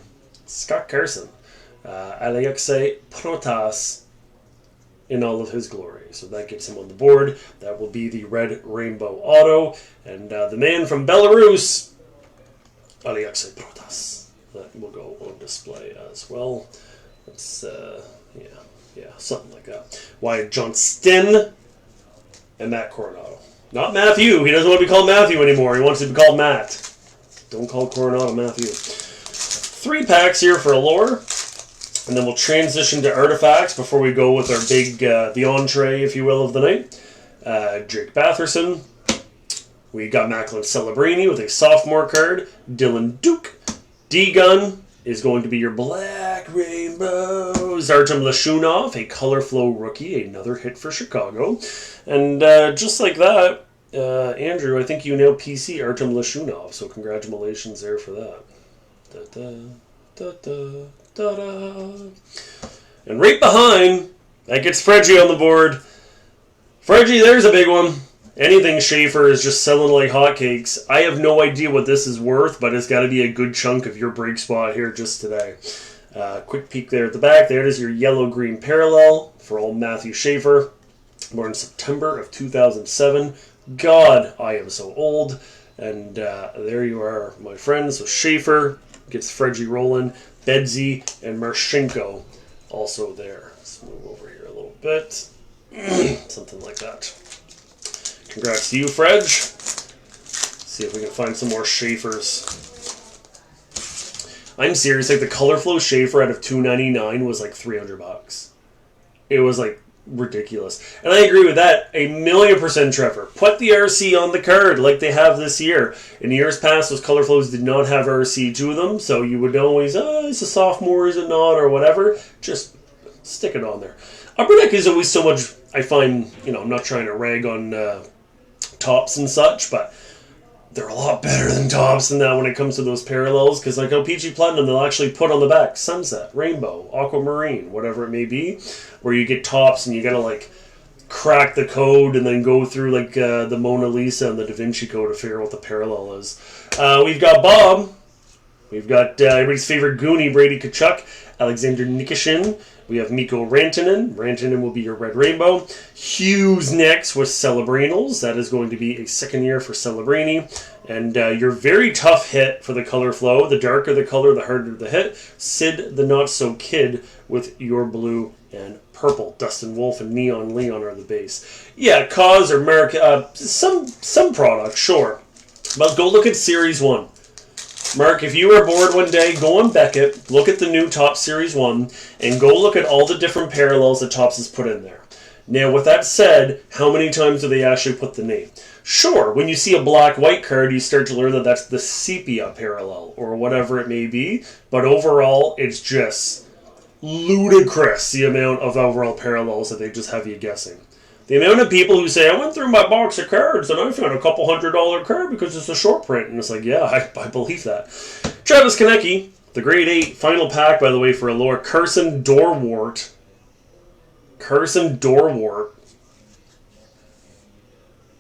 Scott Carson. Alexei Protas in all of his glory. So that gets him on the board. That will be the red rainbow auto. And the man from Belarus, Alexei Protas. That will go on display as well. That's, yeah, something like that. Wyatt Johnston and Matt Coronado. Not Matthew. He doesn't want to be called Matthew anymore. He wants to be called Matt. Don't call Coronado Matthew. 3 packs here for Allure. And then we'll transition to artifacts before we go with our big, the entree, if you will, of the night. Jake Batherson. We got Macklin Celebrini with a sophomore card. Dylan Duke. D-Gun is going to be your Black Rainbows. Artem Lashunov, a Color Flow rookie, another hit for Chicago. And just like that, Andrew, I think you nailed PC Artem Lashunov, so congratulations there for that. And right behind, that gets Fredgie on the board. Fredgie, there's a big one. Anything Schaefer is just selling like hotcakes. I have no idea what this is worth, but it's got to be a good chunk of your break spot here just today. Quick peek there at the back. There it is, your yellow-green parallel for old Matthew Schaefer. Born in September of 2007. God, I am so old. And there you are, my friends. So Schaefer gets Fredgie rolling. Bedsy and Marshenko also there. Let's move over here a little bit. Something like that. Congrats to you, Fred. See if we can find some more Schaefers. I'm serious. Like the Color Flow Schaefer out of $2.99 was like $300. It was like ridiculous. And I agree with that. 1,000,000%, Trevor. Put the RC on the card like they have this year. In years past, those Color Flows did not have RC to them, so you would always, is a sophomore, is it not, or whatever. Just stick it on there. Upper Deck is always so much, I find, I'm not trying to rag on Tops and such, but they're a lot better than Tops than that when it comes to those parallels, because like LPG Platinum, they'll actually put on the back Sunset, Rainbow, Aquamarine, whatever it may be, where you get Tops and you gotta like crack the code and then go through like the Mona Lisa and the Da Vinci Code to figure out what the parallel is. We've got Bob. We've got everybody's favorite Goonie, Brady Tkachuk, Alexander Nikishin. We have Mikko Rantanen. Rantanen will be your red rainbow. Hughes next with Celebrinals. That is going to be a second year for Celebrini. And your very tough hit for the Color Flow. The darker the color, the harder the hit. Sid the Not So Kid with your blue and purple. Dustin Wolf and Neon Leon are the base. Yeah, Cause or Merrick, some product, sure. But go look at Series 1. Mark, if you are bored one day, go on Beckett, look at the new Topps Series 1, and go look at all the different parallels that Topps has put in there. Now, with that said, how many times do they actually put the name? Sure, when you see a black-white card, you start to learn that that's the sepia parallel, or whatever it may be, but overall, it's just ludicrous, the amount of overall parallels that they just have you guessing. The amount of people who say, I went through my box of cards and I found a couple $100 card because it's a short print. And it's like, yeah, I believe that. Travis Konecny, the grade 8 final pack, by the way, for Allure. Carson Dorwart.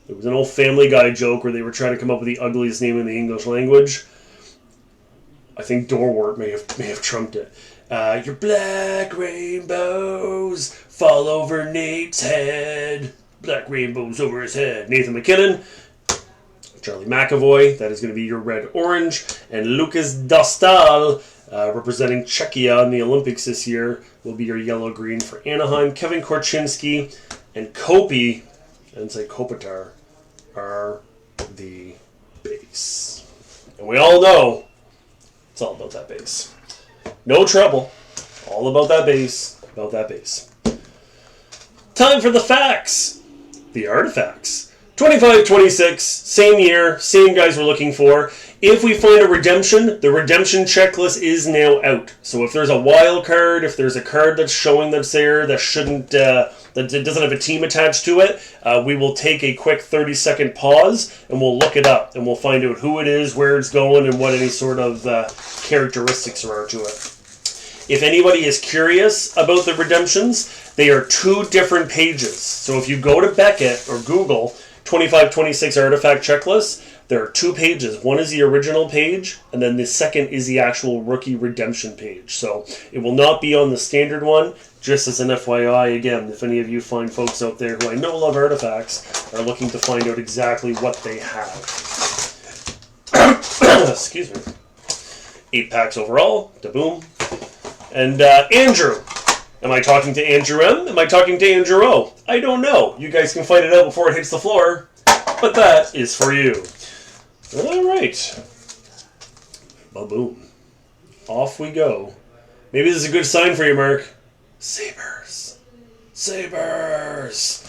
It was an old Family Guy joke where they were trying to come up with the ugliest name in the English language. I think Dorwart may have trumped it. Your black rainbows fall over Nate's head. Black rainbows over his head. Nathan McKinnon. Charlie McAvoy, that is going to be your red-orange. And Lucas Dostal, representing Czechia in the Olympics this year, will be your yellow-green for Anaheim. Kevin Korchinski and Kopi, and say Kopitar, are the base. And we all know it's all about that base. No trouble. All about that base. About that base. Time for the facts. The artifacts. 25-26, same year, same guys we're looking for. If we find a redemption, the redemption checklist is now out. So if there's a wild card, if there's a card that's showing that's there that shouldn't, that doesn't have a team attached to it, we will take a quick 30-second pause and we'll look it up and we'll find out who it is, where it's going, and what any sort of characteristics there are to it. If anybody is curious about the redemptions, they are 2 different pages. So if you go to Beckett or Google 25-26 artifact checklist, there are 2 pages. One is the original page, and then the second is the actual rookie redemption page. So it will not be on the standard one, just as an FYI. Again, if any of you find folks out there who I know love artifacts are looking to find out exactly what they have. Excuse me. 8 packs overall. Da-boom. And Andrew. Am I talking to Andrew M? Am I talking to Andrew O? I don't know. You guys can find it out before it hits the floor. But that is for you. All right. Ba-boom. Off we go. Maybe this is a good sign for you, Mark. Sabres. Sabres.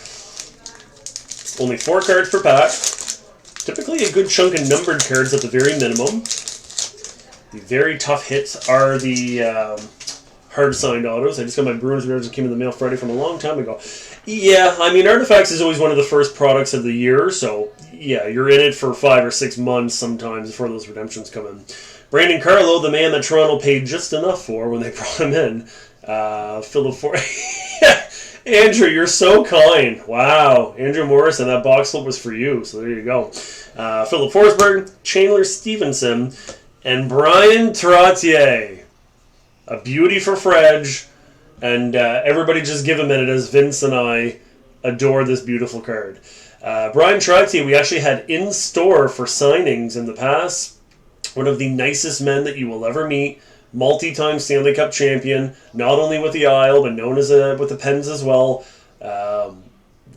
Only 4 cards per pack. Typically a good chunk of numbered cards at the very minimum. The very tough hits are the hard-signed autos. I just got my Bruins cards that came in the mail Friday from a long time ago. Yeah, I mean, Artifacts is always one of the first products of the year, so yeah, you're in it for 5 or 6 months sometimes before those redemptions come in. Brandon Carlo, the man that Toronto paid just enough for when they brought him in. Philip Andrew, you're so kind. Wow. Andrew Morrison, that box flip was for you, so there you go. Philip Forsberg, Chandler Stevenson, and Brian Trottier. A beauty for Fredge, and everybody just give a minute as Vince and I adore this beautiful card. Brian Trottier, we actually had in store for signings in the past. One of the nicest men that you will ever meet. Multi-time Stanley Cup champion, not only with the Isle, but known as with the Pens as well.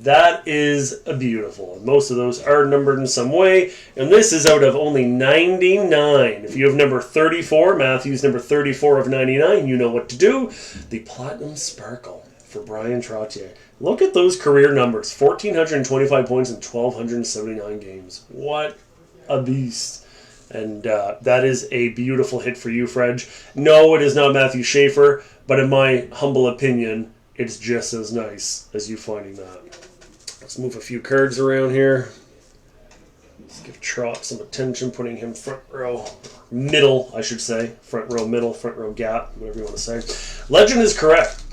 That is beautiful. Most of those are numbered in some way. And this is out of only 99. If you have number 34, Matthew's number 34 of 99, you know what to do. The Platinum Sparkle for Brian Trottier. Look at those career numbers. 1,425 points in 1,279 games. What a beast. And that is a beautiful hit for you, Fredge. No, it is not Matthew Schaefer, but in my humble opinion, it's just as nice as you finding that. Let's move a few cards around here. Let's give Trot some attention, putting him front row, middle, I should say. Front row, middle, front row gap, whatever you want to say. Legend is correct.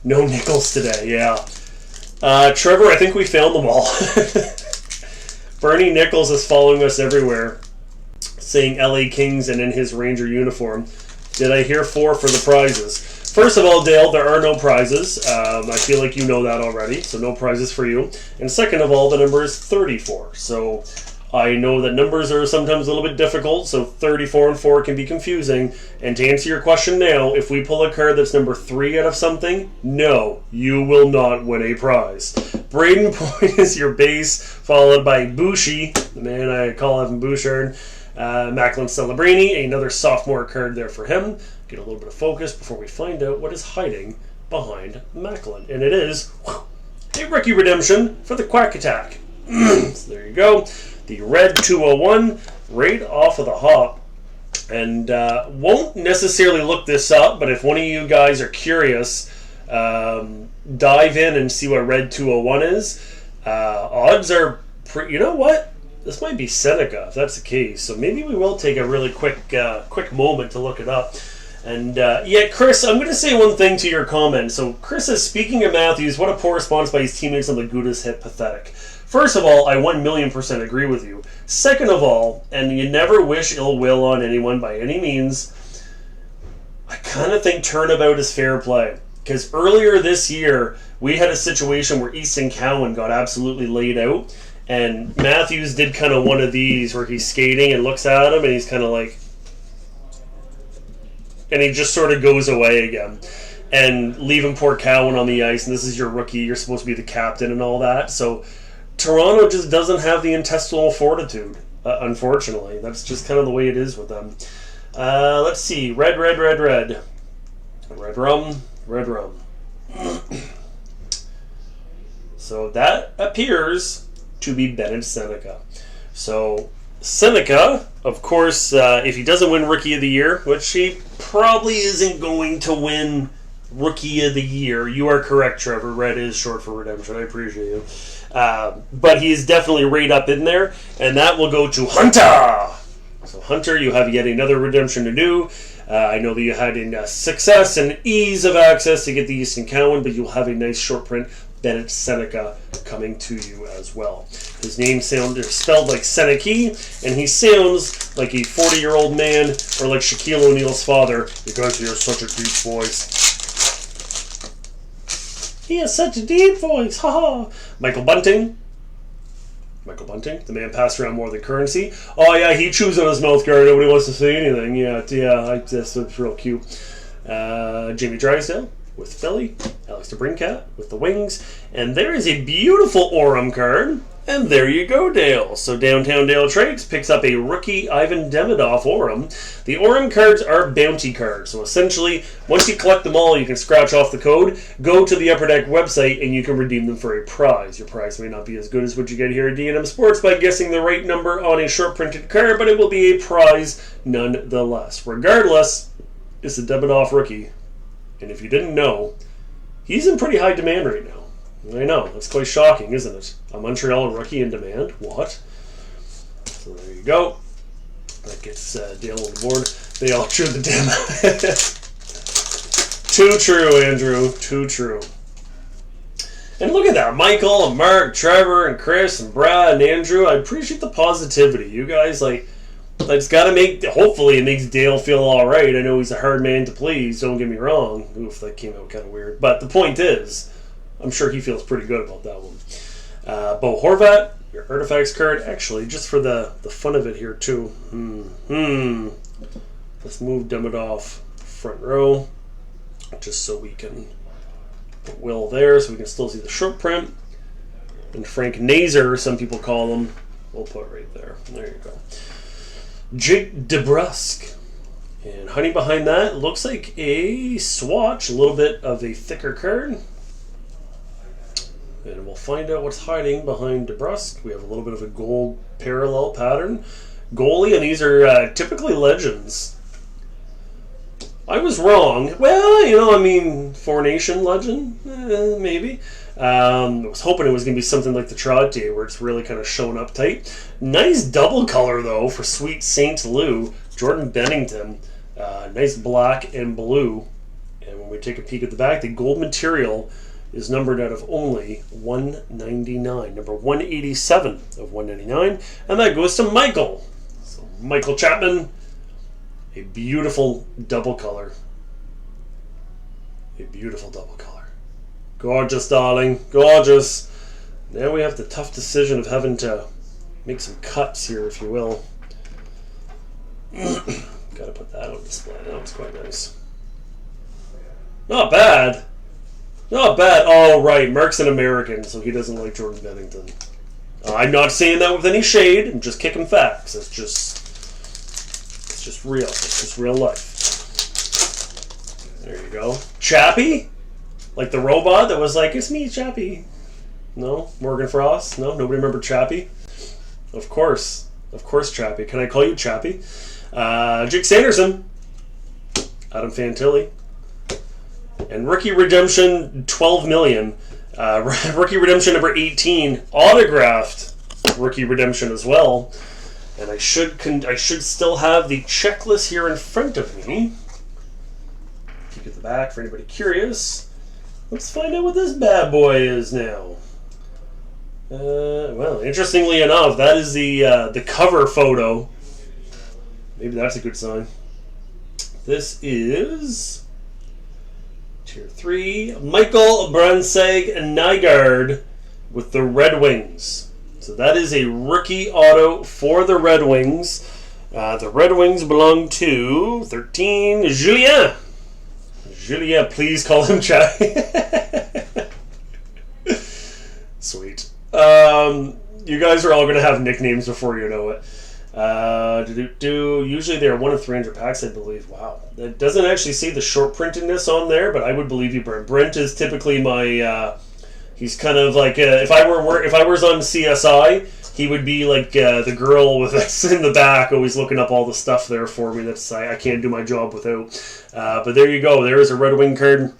No Nichols today, yeah. Trevor, I think we found them all. Bernie Nichols is following us everywhere, saying LA Kings and in his Ranger uniform. Did I hear 4 for the prizes? First of all, Dale, there are no prizes. I feel like you know that already, so no prizes for you. And second of all, the number is 34. So I know that numbers are sometimes a little bit difficult, so 34 and 4 can be confusing. And to answer your question now, if we pull a card that's number 3 out of something, no, you will not win a prize. Braden Point is your base, followed by Bushi, the man I call Evan Bouchard. Macklin Celebrini, another sophomore card there for him. Get a little bit of focus before we find out what is hiding behind Macklin. And it is a rookie redemption for the Quack Attack. So there you go. The red 201 right off of the hop. And won't necessarily look this up, but if one of you guys are curious, dive in and see what red 201 is. Odds are, you know what? This might be Seneca, if that's the case. So maybe we will take a really quick moment to look it up. And yeah, Chris, I'm going to say one thing to your comment. So Chris says, speaking of Matthews, what a poor response by his teammates on the Goudas hit. Pathetic. First of all, I 1,000,000% agree with you. Second of all, and you never wish ill will on anyone by any means, I kind of think turnabout is fair play. Because earlier this year, we had a situation where Easton Cowan got absolutely laid out, and Matthews did kind of one of these where he's skating and looks at him, and he's kind of like, and he just sort of goes away again. And leaving poor Cowan on the ice, and this is your rookie, you're supposed to be the captain and all that. So Toronto just doesn't have the intestinal fortitude, unfortunately. That's just kind of the way it is with them. Let's see. Red rum. So that appears to be Bennett Seneca. So Seneca, of course, if he doesn't win Rookie of the Year, which he probably isn't going to win Rookie of the Year. You are correct, Trevor. Red is short for redemption. I appreciate you. But he is definitely right up in there, and that will go to Hunter. So Hunter, you have yet another redemption to do. I know that you had in success and ease of access to get the Easton Cowan, but you'll have a nice short print Bennett Seneca coming to you as well. His name is spelled like Seneki, and he sounds like a 40-year-old man or like Shaquille O'Neal's father because he has such a deep voice. He has such a deep voice, haha. Michael Bunting, the man passed around more than currency. Oh yeah, he chews on his mouth guard. Nobody wants to say anything. That's real cute. Jamie Drysdale with Philly. Alex DeBrincat with the Wings. And there is a beautiful Orem card. And there you go, Dale. So Downtown Dale Trades picks up a rookie Ivan Demidov Orem. The Orem cards are bounty cards. So essentially, once you collect them all, you can scratch off the code, go to the Upper Deck website, and you can redeem them for a prize. Your prize may not be as good as what you get here at D&M Sports by guessing the right number on a short printed card, but it will be a prize nonetheless. Regardless, it's a Demidov rookie. And if you didn't know, he's in pretty high demand right now. I know, that's quite shocking, isn't it? A Montreal rookie in demand? What? So there you go. That gets Dale on the board. They all chew the damn. Too true, Andrew. Too true. And look at that. Michael and Mark, Trevor and Chris and Brad and Andrew. I appreciate the positivity. You guys, it's got to make, hopefully it makes Dale feel all right. I know he's a hard man to please, don't get me wrong. Oof, that came out kind of weird. But the point is, I'm sure he feels pretty good about that one. Bo Horvat, your Artifacts card. Actually, just for the fun of it here, too. Let's move Demidov front row, just so we can put Will there, so we can still see the short print. And Frank Nazer, some people call him, we'll put right there. There you go. Jake DeBrusk. And hiding behind that looks like a swatch, a little bit of a thicker card. And we'll find out what's hiding behind DeBrusk. We have a little bit of a gold parallel pattern. Goalie, and these are typically legends. I was wrong. Well, Four Nation legend, maybe. I was hoping it was going to be something like the Trottier, where it's really kind of shown up tight. Nice double color, though, for Sweet St. Lou. Jordan Bennington. Nice black and blue. And when we take a peek at the back, the gold material is numbered out of only 199. Number 187 of 199. And that goes to Michael. So Michael Chapman, a beautiful double color. A beautiful double color. Gorgeous, darling. Gorgeous. Now we have the tough decision of having to make some cuts here, if you will. Gotta put that on display. That was quite nice. Not bad. Not bad. Oh, right. Merck's an American, so he doesn't like Jordan Bennington. I'm not saying that with any shade. I'm just kicking facts. It's just real. It's just real life. There you go. Chappie? Like the robot that was like, it's me, Chappie. No? Morgan Frost? No? Nobody remember Chappie? Of course. Of course, Chappie. Can I call you Chappie? Jake Sanderson. Adam Fantilli. And Rookie Redemption 12 million. Rookie Redemption number 18. Autographed Rookie Redemption as well. And I should still have the checklist here in front of me. Peek at the back for anybody curious. Let's find out what this bad boy is now. Well, interestingly enough, that is the cover photo. Maybe that's a good sign. This is Tier 3, Michael Nygaard with the Red Wings. So that is a rookie auto for the Red Wings. The Red Wings belong to 13, Julien. Julien, please call him Chad. Sweet. You guys are all going to have nicknames before you know it. Usually they're 1 of 300 packs, I believe. Wow. It doesn't actually say the short printedness on there, but I would believe you, Brent. Brent is typically my, he's kind of like, if I was on CSI, he would be like the girl with us in the back, always looking up all the stuff there for me. That's I can't do my job without. But there you go. There is a Red Wing card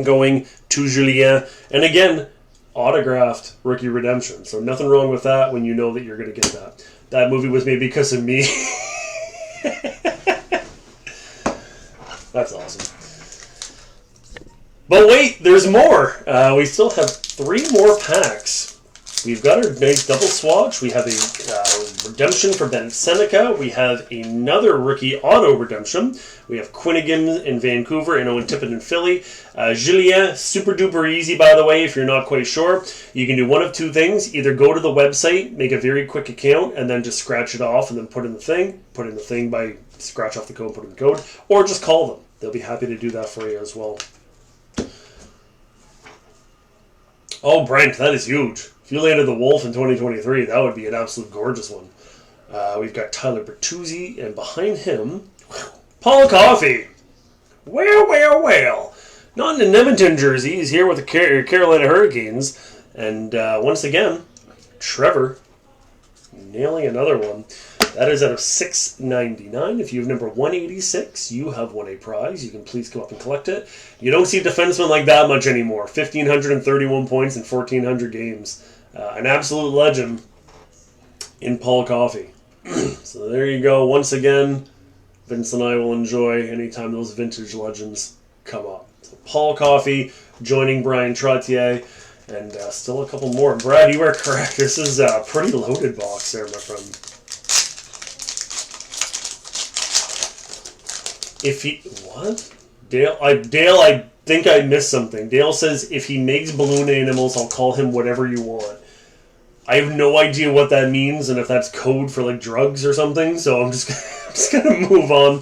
going to Julien. And again, autographed rookie redemption. So nothing wrong with that when you know that you're going to get that. That movie was made because of me. That's awesome. But wait, there's more. We still have 3 more packs. We've got our nice double swatch. We have a redemption for Ben Seneca. We have another rookie auto redemption. We have Quinnigan in Vancouver and Owen Tippett in Philly. Julien, super duper easy, by the way, if you're not quite sure. You can do one of 2 things. Either go to the website, make a very quick account, and then just scratch it off and then put in the thing. Put in the thing by scratch off the code, put in the code. Or just call them. They'll be happy to do that for you as well. Oh, Brent, that is huge. If you landed the Wolf in 2023, that would be an absolute gorgeous one. We've got Tyler Bertuzzi, and behind him, Paul Coffey. Well. Not in an Edmonton jersey. He's here with the Carolina Hurricanes. And once again, Trevor nailing another one. That is out of $6.99. If you have number 186, you have won a prize. You can please come up and collect it. You don't see defensemen like that much anymore. 1,531 points in 1,400 games. An absolute legend in Paul Coffey. So there you go. Once again, Vince and I will enjoy anytime those vintage legends come up. So Paul Coffey joining Brian Trottier. And still a couple more. Brad, you are correct. This is a pretty loaded box there, my friend. What? Dale, I think I missed something. Dale says, if he makes balloon animals, I'll call him whatever you want. I have no idea what that means, and if that's code for, like, drugs or something, so I'm just gonna move on.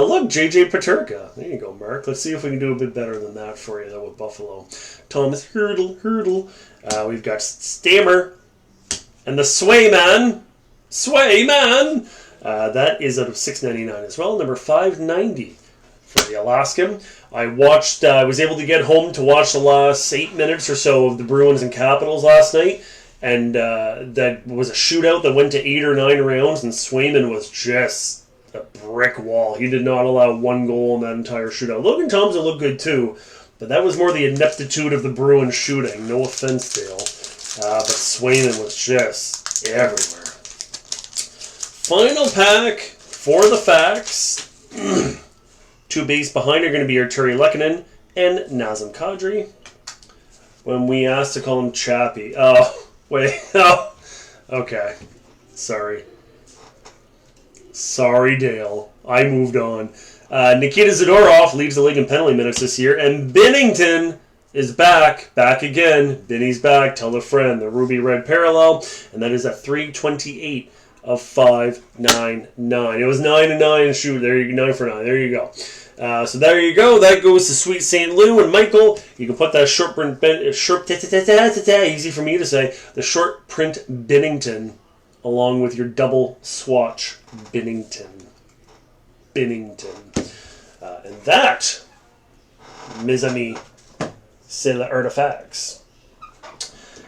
Look, JJ Paterka. There you go, Mark. Let's see if we can do a bit better than that for you, though, with Buffalo. Thomas Hurdle. We've got Stammer. And the Swayman. That is out of $6.99 as well. Number 590 for the Alaskan. I was able to get home to watch the last 8 minutes or so of the Bruins and Capitals last night. And that was a shootout that went to 8 or 9 rounds, and Swayman was just a brick wall. He did not allow 1 goal in that entire shootout. Logan Thompson looked good too, but that was more the ineptitude of the Bruins shooting. No offense, Dale. But Swayman was just everywhere. Final pack for the facts. 2 base behind are going to be Arturi Lehkonen and Nazem Kadri. When we asked to call him Chappie. Oh, wait. Oh, okay. Sorry, Dale. I moved on. Nikita Zadorov leads the league in penalty minutes this year, and Binnington is back again. Binny's back. Tell a friend. The ruby red parallel, and that is at 328 of 599. It was 9 and 9. Shoot, there you go. 9 for 9. There you go. So there you go. That goes to Sweet St. Lou and Michael. You can put that short print, easy for me to say, the short print Binnington, along with your double swatch Binnington. And that, mes amis, c'est l'artefacts.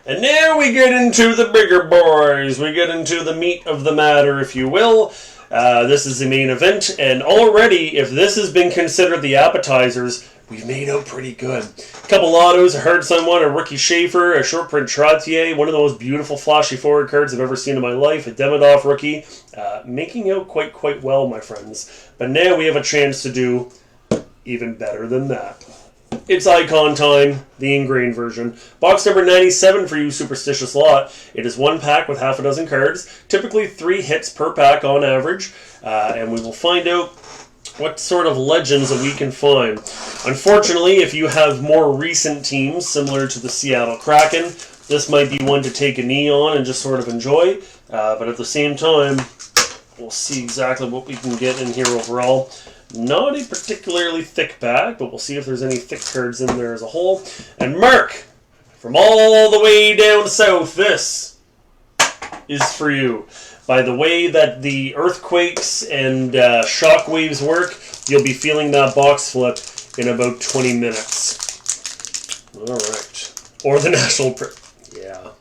And now we get into the bigger boys. We get into the meat of the matter, if you will. This is the main event, and already, if this has been considered the appetizers, we've made out pretty good. A couple autos, a Hard Someone, a Rookie Schaefer, a short print Trottier, one of the most beautiful flashy forward cards I've ever seen in my life, a Demidov rookie, making out quite well, my friends. But now we have a chance to do even better than that. it's icon time, the Engrained version. Box number 97 for you superstitious lot. It is one pack with half a dozen cards, typically 3 hits per pack on average, and we will find out what sort of legends that we can find. Unfortunately, if you have more recent teams similar to the Seattle Kraken, this might be one to take a knee on and just sort of enjoy, but at the same time, we'll see exactly what we can get in here overall. Not a particularly thick pack, but we'll see if there's any thick cards in there as a whole. And Mark, from all the way down south, this is for you. By the way that the earthquakes and shock waves work, you'll be feeling that box flip in about 20 minutes. All right. Or the national... Yeah.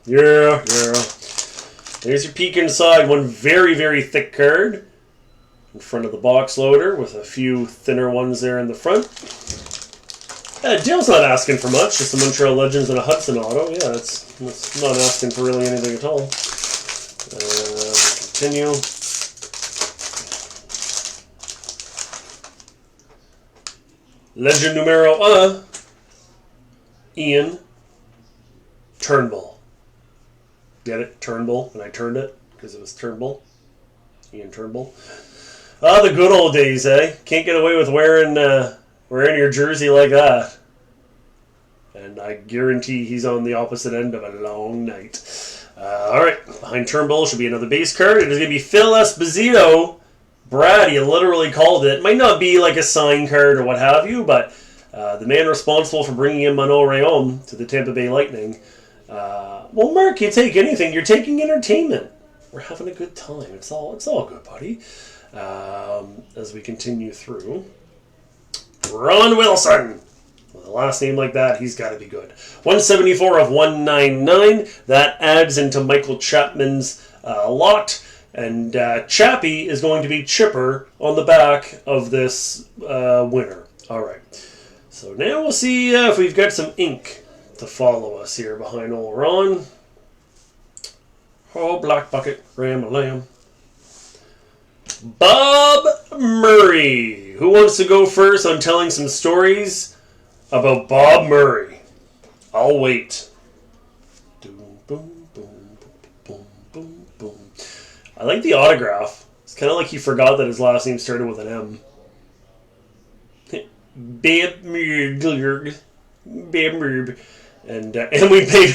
There's your peek inside. One very, very thick card in front of the box loader with a few thinner ones there in the front. Dale's not asking for much, just a Montreal Legends and a Hudson Auto. Yeah, that's not asking for really anything at all. Continue. Legend numero 1, Ian Turnbull. Get it? Turnbull, and I turned it because it was Turnbull. Ian Turnbull. The good old days, eh? Can't get away with wearing your jersey like that. And I guarantee he's on the opposite end of a long night. Alright, behind Turnbull should be another base card. It is going to be Phil Esposito. Brad, he literally called it. Might not be like a sign card or what have you, but the man responsible for bringing in Mano Rayon to the Tampa Bay Lightning. Well, Mark, you take anything. You're taking entertainment. We're having a good time. It's all good, buddy. As we continue through. Ron Wilson. With a last name like that, he's got to be good. 174 of 199. That adds into Michael Chapman's lot. And Chappie is going to be Chipper on the back of this winner. All right. So now we'll see if we've got some ink to follow us here behind old Ron. Oh, Black Bucket, Ram-a-lam. Bob Murray. Who wants to go first on telling some stories about Bob Murray? I'll wait. Boom, boom, boom, boom, boom, boom. I like the autograph. It's kind of like he forgot that his last name started with an M. Bob Murray. And we paid...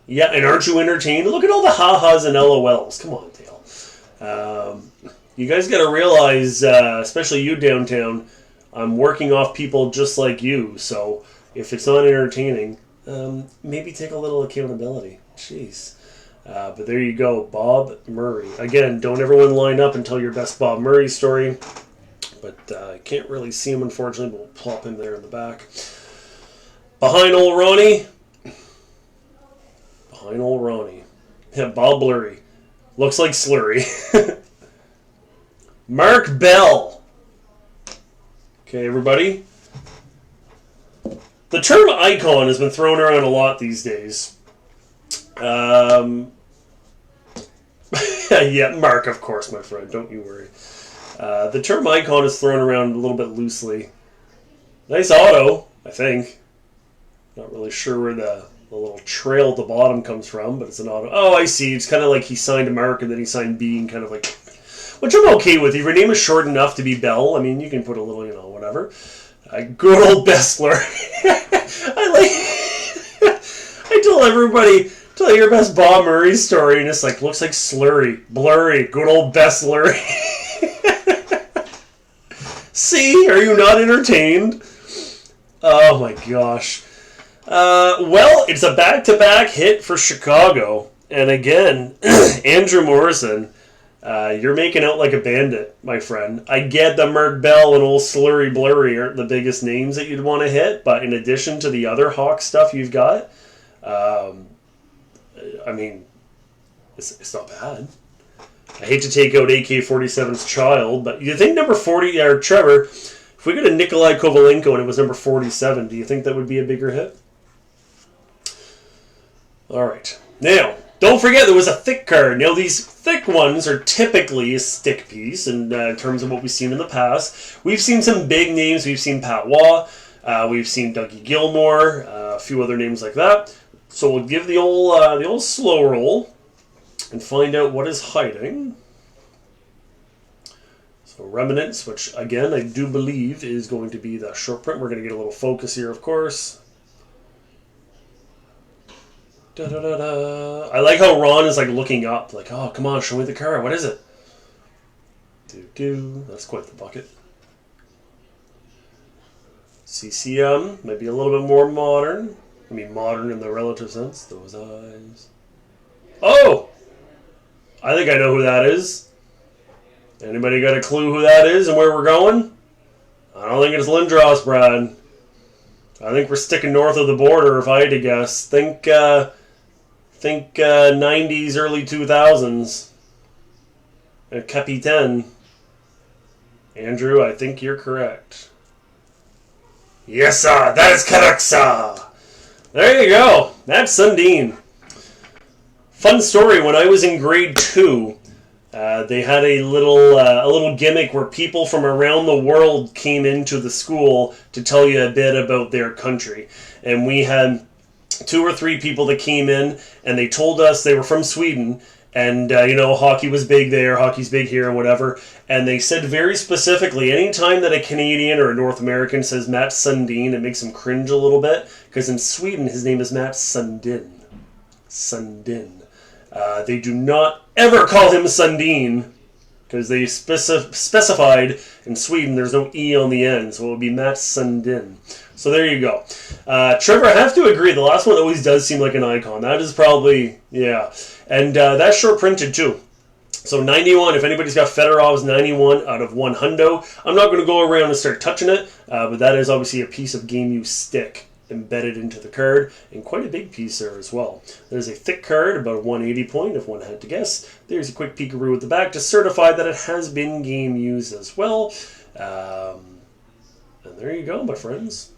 Yeah, and aren't you entertained? Look at all the ha-has and LOLs. Come on, Dale. You guys got to realize, especially you downtown, I'm working off people just like you. So if it's not entertaining, maybe take a little accountability. Jeez. But there you go, Bob Murray. Again, don't everyone line up and tell your best Bob Murray story. But I can't really see him, unfortunately, but we'll plop him there in the back. Behind old Ronnie. Behind old Ronnie. Yeah, Bob Blurry. Looks like Slurry. Mark Bell. Okay, everybody. The term icon has been thrown around a lot these days. Yeah, Mark, of course, my friend. Don't you worry. The term icon is thrown around a little bit loosely. Nice auto, I think. Not really sure where the little trail at the bottom comes from, but it's an auto. Oh, I see. It's kind of like he signed a Mark and then he signed B and kind of like... Which I'm okay with. If your name is short enough to be Bell, I mean, you can put a little, whatever. Good old Bessler. I tell everybody, tell your best Bob Murray story, and it's like, looks like Slurry. Blurry. Good old Bessler. See? Are you not entertained? Oh my gosh. Well, it's a back-to-back hit for Chicago. And again, Andrew Morrison, you're making out like a bandit, my friend. I get that Mark Bell and old Slurry Blurry aren't the biggest names that you'd want to hit, but in addition to the other Hawk stuff you've got, I mean, it's not bad. I hate to take out AK-47's child, but you think number 40, or Trevor, if we got a Nikolai Kovalenko and it was number 47, do you think that would be a bigger hit? All right. Now, don't forget there was a thick card. Now, these thick ones are typically a stick piece in terms of what we've seen in the past. We've seen some big names. We've seen Pat Waugh. We've seen Dougie Gilmore, a few other names like that. So we'll give the old slow roll and find out what is hiding. So Remnants, which again I do believe is going to be the short print. We're going to get a little focus here, of course. Da, da, da, da. I like how Ron is like looking up, like, oh, come on, show me the card. What is it? That's quite the bucket. CCM, maybe a little bit more modern. I mean, modern in the relative sense. Those eyes. Oh! I think I know who that is. Anybody got a clue who that is and where we're going? I don't think it's Lindros, Brad. I think we're sticking north of the border, if I had to guess. Think 90s, early 2000s. Capitaine. Andrew, I think you're correct. Yes, sir. That is correct, sir. There you go. That's Sundin. Fun story. When I was in grade 2, they had a little gimmick where people from around the world came into the school to tell you a bit about their country. And we had 2 or 3 people that came in, and they told us they were from Sweden. And, hockey was big there, hockey's big here, and whatever. And they said very specifically, anytime that a Canadian or a North American says Matt Sundin, it makes them cringe a little bit. Because in Sweden, his name is Matt Sundin. Sundin. They do not ever call him Sundin, because they specified in Sweden there's no E on the end, so it would be Matt Sundin. So there you go. Trevor, I have to agree, the last one always does seem like an icon. That is probably, yeah. And that's short printed too. So 91, if anybody's got Fedorov's 91 out of 100, I'm not going to go around and start touching it, but that is obviously a piece of game use stick embedded into the card, and quite a big piece there as well. There's a thick card, about a 180 point, if one had to guess. There's a quick peekaroo at the back to certify that it has been game used as well. And there you go, my friends.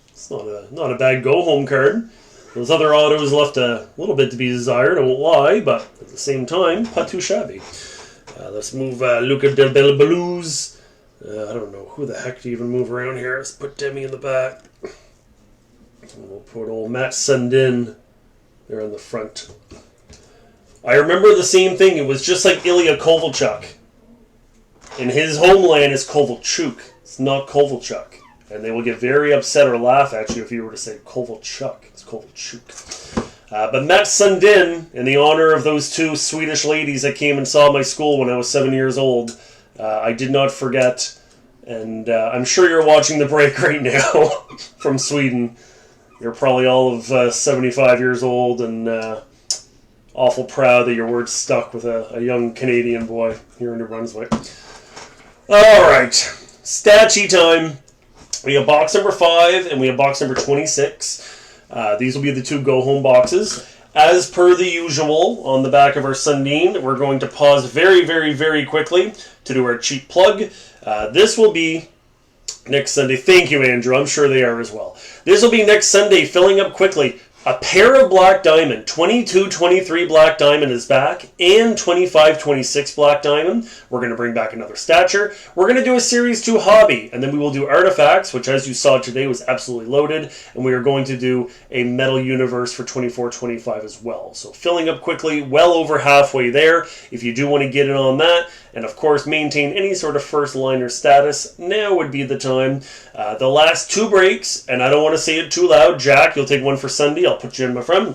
It's not a bad go-home card. Those other autos left a little bit to be desired, I won't lie, but at the same time, not too shabby. Let's move Luca Del Bella Blues. I don't know who the heck to even move around here. Let's put Demi in the back. And we'll put old Matt Sundin there in the front. I remember the same thing. It was just like Ilya Kovalchuk. In his homeland, it's Kovalchuk. It's not Kovalchuk. And they will get very upset or laugh at you if you were to say Kovalchuk. It's Kovalchuk. But Matt Sundin, in the honor of those 2 Swedish ladies that came and saw my school when I was 7 years old, I did not forget. And I'm sure you're watching the break right now from Sweden. You're probably all of 75 years old and awful proud that your words stuck with a young Canadian boy here in New Brunswick. All right, Statue time. We have box number 5 and we have box number 26. These will be the 2 go-home boxes. As per the usual, on the back of our Sundin, we're going to pause very, very, very quickly to do our cheap plug. This will be next Sunday. Thank you, Andrew. I'm sure they are as well. This will be next Sunday, filling up quickly. A pair of Black Diamond, 22-23 Black Diamond is back, and 25-26 Black Diamond. We're going to bring back another Stature. We're going to do a Series 2 Hobby, and then we will do Artifacts, which as you saw today was absolutely loaded, and we are going to do a Metal Universe for 24-25 as well. So filling up quickly, well over halfway there. If you do want to get in on that, and of course maintain any sort of first liner status, now would be the time. The last 2 breaks, and I don't want to say it too loud. Jack, you'll take one for Sunday. I'll put you in, my friend.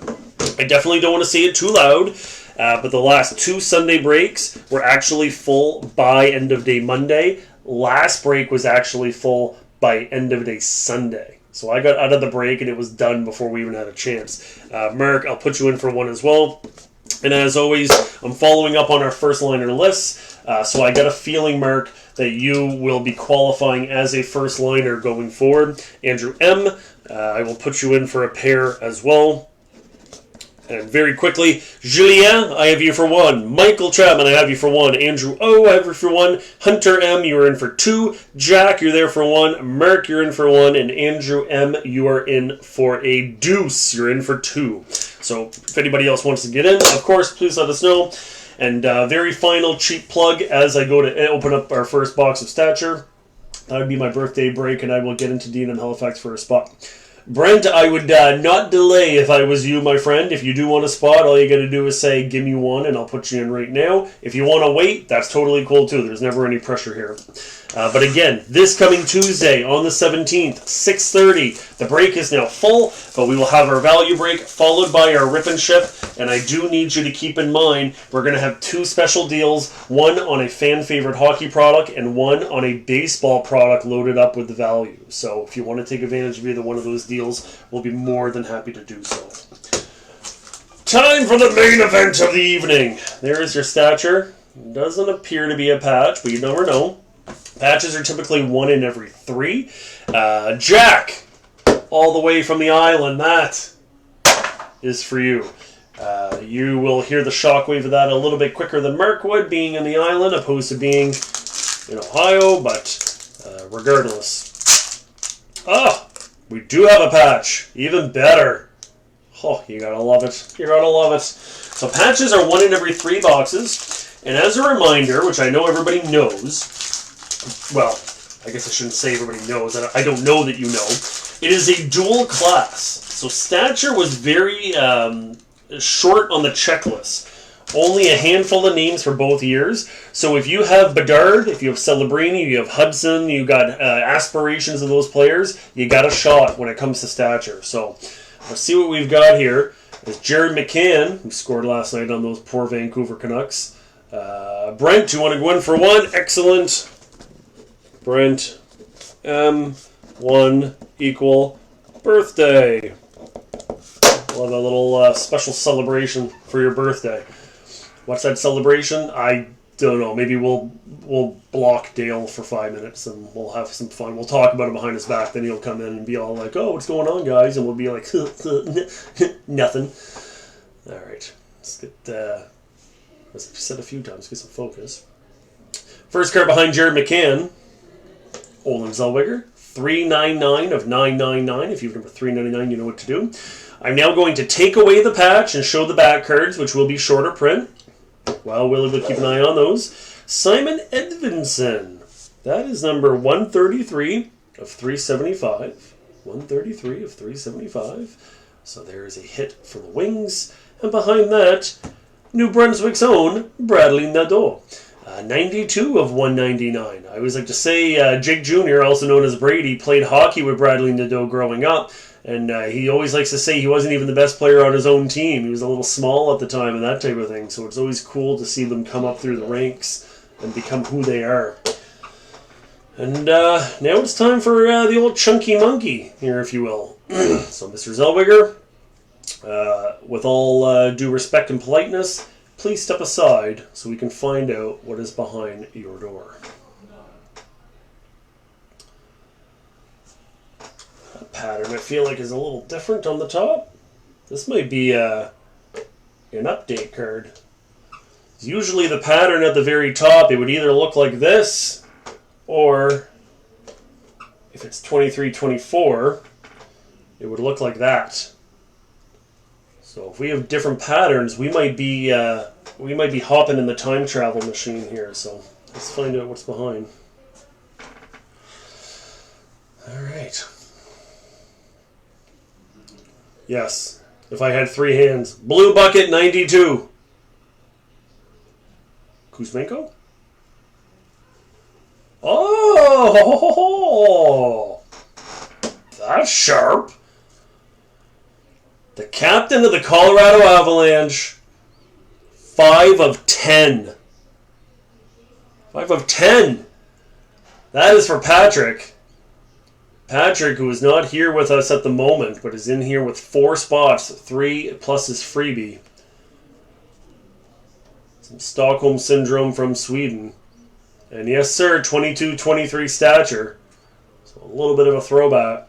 I definitely don't want to say it too loud, but the last 2 Sunday breaks were actually full by end of day Monday. Last break was actually full by end of day Sunday. So I got out of the break and it was done before we even had a chance. Merrick, I'll put you in for one as well. And as always, I'm following up on our first liner lists. So I got a feeling, Mark, that you will be qualifying as a first liner going forward. Andrew M., I will put you in for a pair as well. And very quickly, Julien, I have you for 1. Michael Chapman, I have you for 1. Andrew O, I have you for 1. Hunter M, you are in for 2. Jack, you're there for 1. Merck, you're in for 1. And Andrew M, you are in for a deuce. You're in for 2. So if anybody else wants to get in, of course, please let us know. And very final cheap plug as I go to open up our first box of Stature. That would be my birthday break, and I will get into D&M Halifax for a spot. Brent, I would not delay if I was you, my friend. If you do want a spot, all you got to do is say, give me one, and I'll put you in right now. If you want to wait, that's totally cool, too. There's never any pressure here. But again, this coming Tuesday on the 17th, 6:30, the break is now full, but we will have our value break followed by our rip and ship. And I do need you to keep in mind, we're going to have 2 special deals, one on a fan favorite hockey product and one on a baseball product loaded up with the value. So if you want to take advantage of either one of those deals, we'll be more than happy to do so. Time for the main event of the evening. There is your Stature. Doesn't appear to be a patch, but you never know. Patches are typically 1 in every 3. Jack, all the way from the island, that is for you. You will hear the shockwave of that a little bit quicker than Mark would, being in the island, opposed to being in Ohio, but regardless. Oh, we do have a patch. Even better. Oh, you gotta love it. You gotta love it. So patches are 1 in every 3 boxes, and as a reminder, which I know everybody knows, well, I guess I shouldn't say everybody knows, I don't know that you know, it is a dual class. So Stature was very short on the checklist. Only a handful of names for both years. So if you have Bedard, if you have Celebrini, you have Hudson, you got aspirations of those players, you got a shot when it comes to Stature. So let's see what we've got here. There's Jared McCann, who scored last night on those poor Vancouver Canucks. Brent, you want to go in for one? Excellent. Brent, M1 equal birthday. We'll have a little special celebration for your birthday. What's that celebration? I don't know. Maybe we'll block Dale for 5 minutes and we'll have some fun. We'll talk about it behind his back. Then he'll come in and be all like, "Oh, what's going on, guys?" And we'll be like, "Nothing." All right. Let's get, as I've said a few times, get some focus. First card behind Jared McCann. Olin Zellweger, 399 of 999. If you have number 399, you know what to do. I'm now going to take away the patch and show the back cards, which will be shorter print. Well, Willie will keep an eye on those. Simon Edvinsson. That is number 133 of 375. 133 of 375. So there is a hit for the Wings. And behind that, New Brunswick's own Bradley Nadeau. 92 of 199. I always like to say Jake Jr., also known as Brady, played hockey with Bradley Nadeau growing up. And he always likes to say he wasn't even the best player on his own team. He was a little small at the time and that type of thing. So it's always cool to see them come up through the ranks and become who they are. And now it's time for the old chunky monkey here, if you will. So Mr. Zellweger, with all due respect and politeness, please step aside so we can find out what is behind your door. That pattern I feel like is a little different on the top. This might be an update card. Usually the pattern at the very top, it would either look like this, or if it's 23-24, it would look like that. So if we have different patterns, we might be hopping in the time travel machine here. So let's find out what's behind. All right. Yes. If I had 3 hands, blue bucket 92. Kuzmenko. Oh, that's sharp. The captain of the Colorado Avalanche, 5 of 10. 5 of 10. That is for Patrick. Patrick, who is not here with us at the moment, but is in here with 4 spots, 3 plus his freebie. Some Stockholm Syndrome from Sweden. And yes, sir, 22-23 stature. So a little bit of a throwback.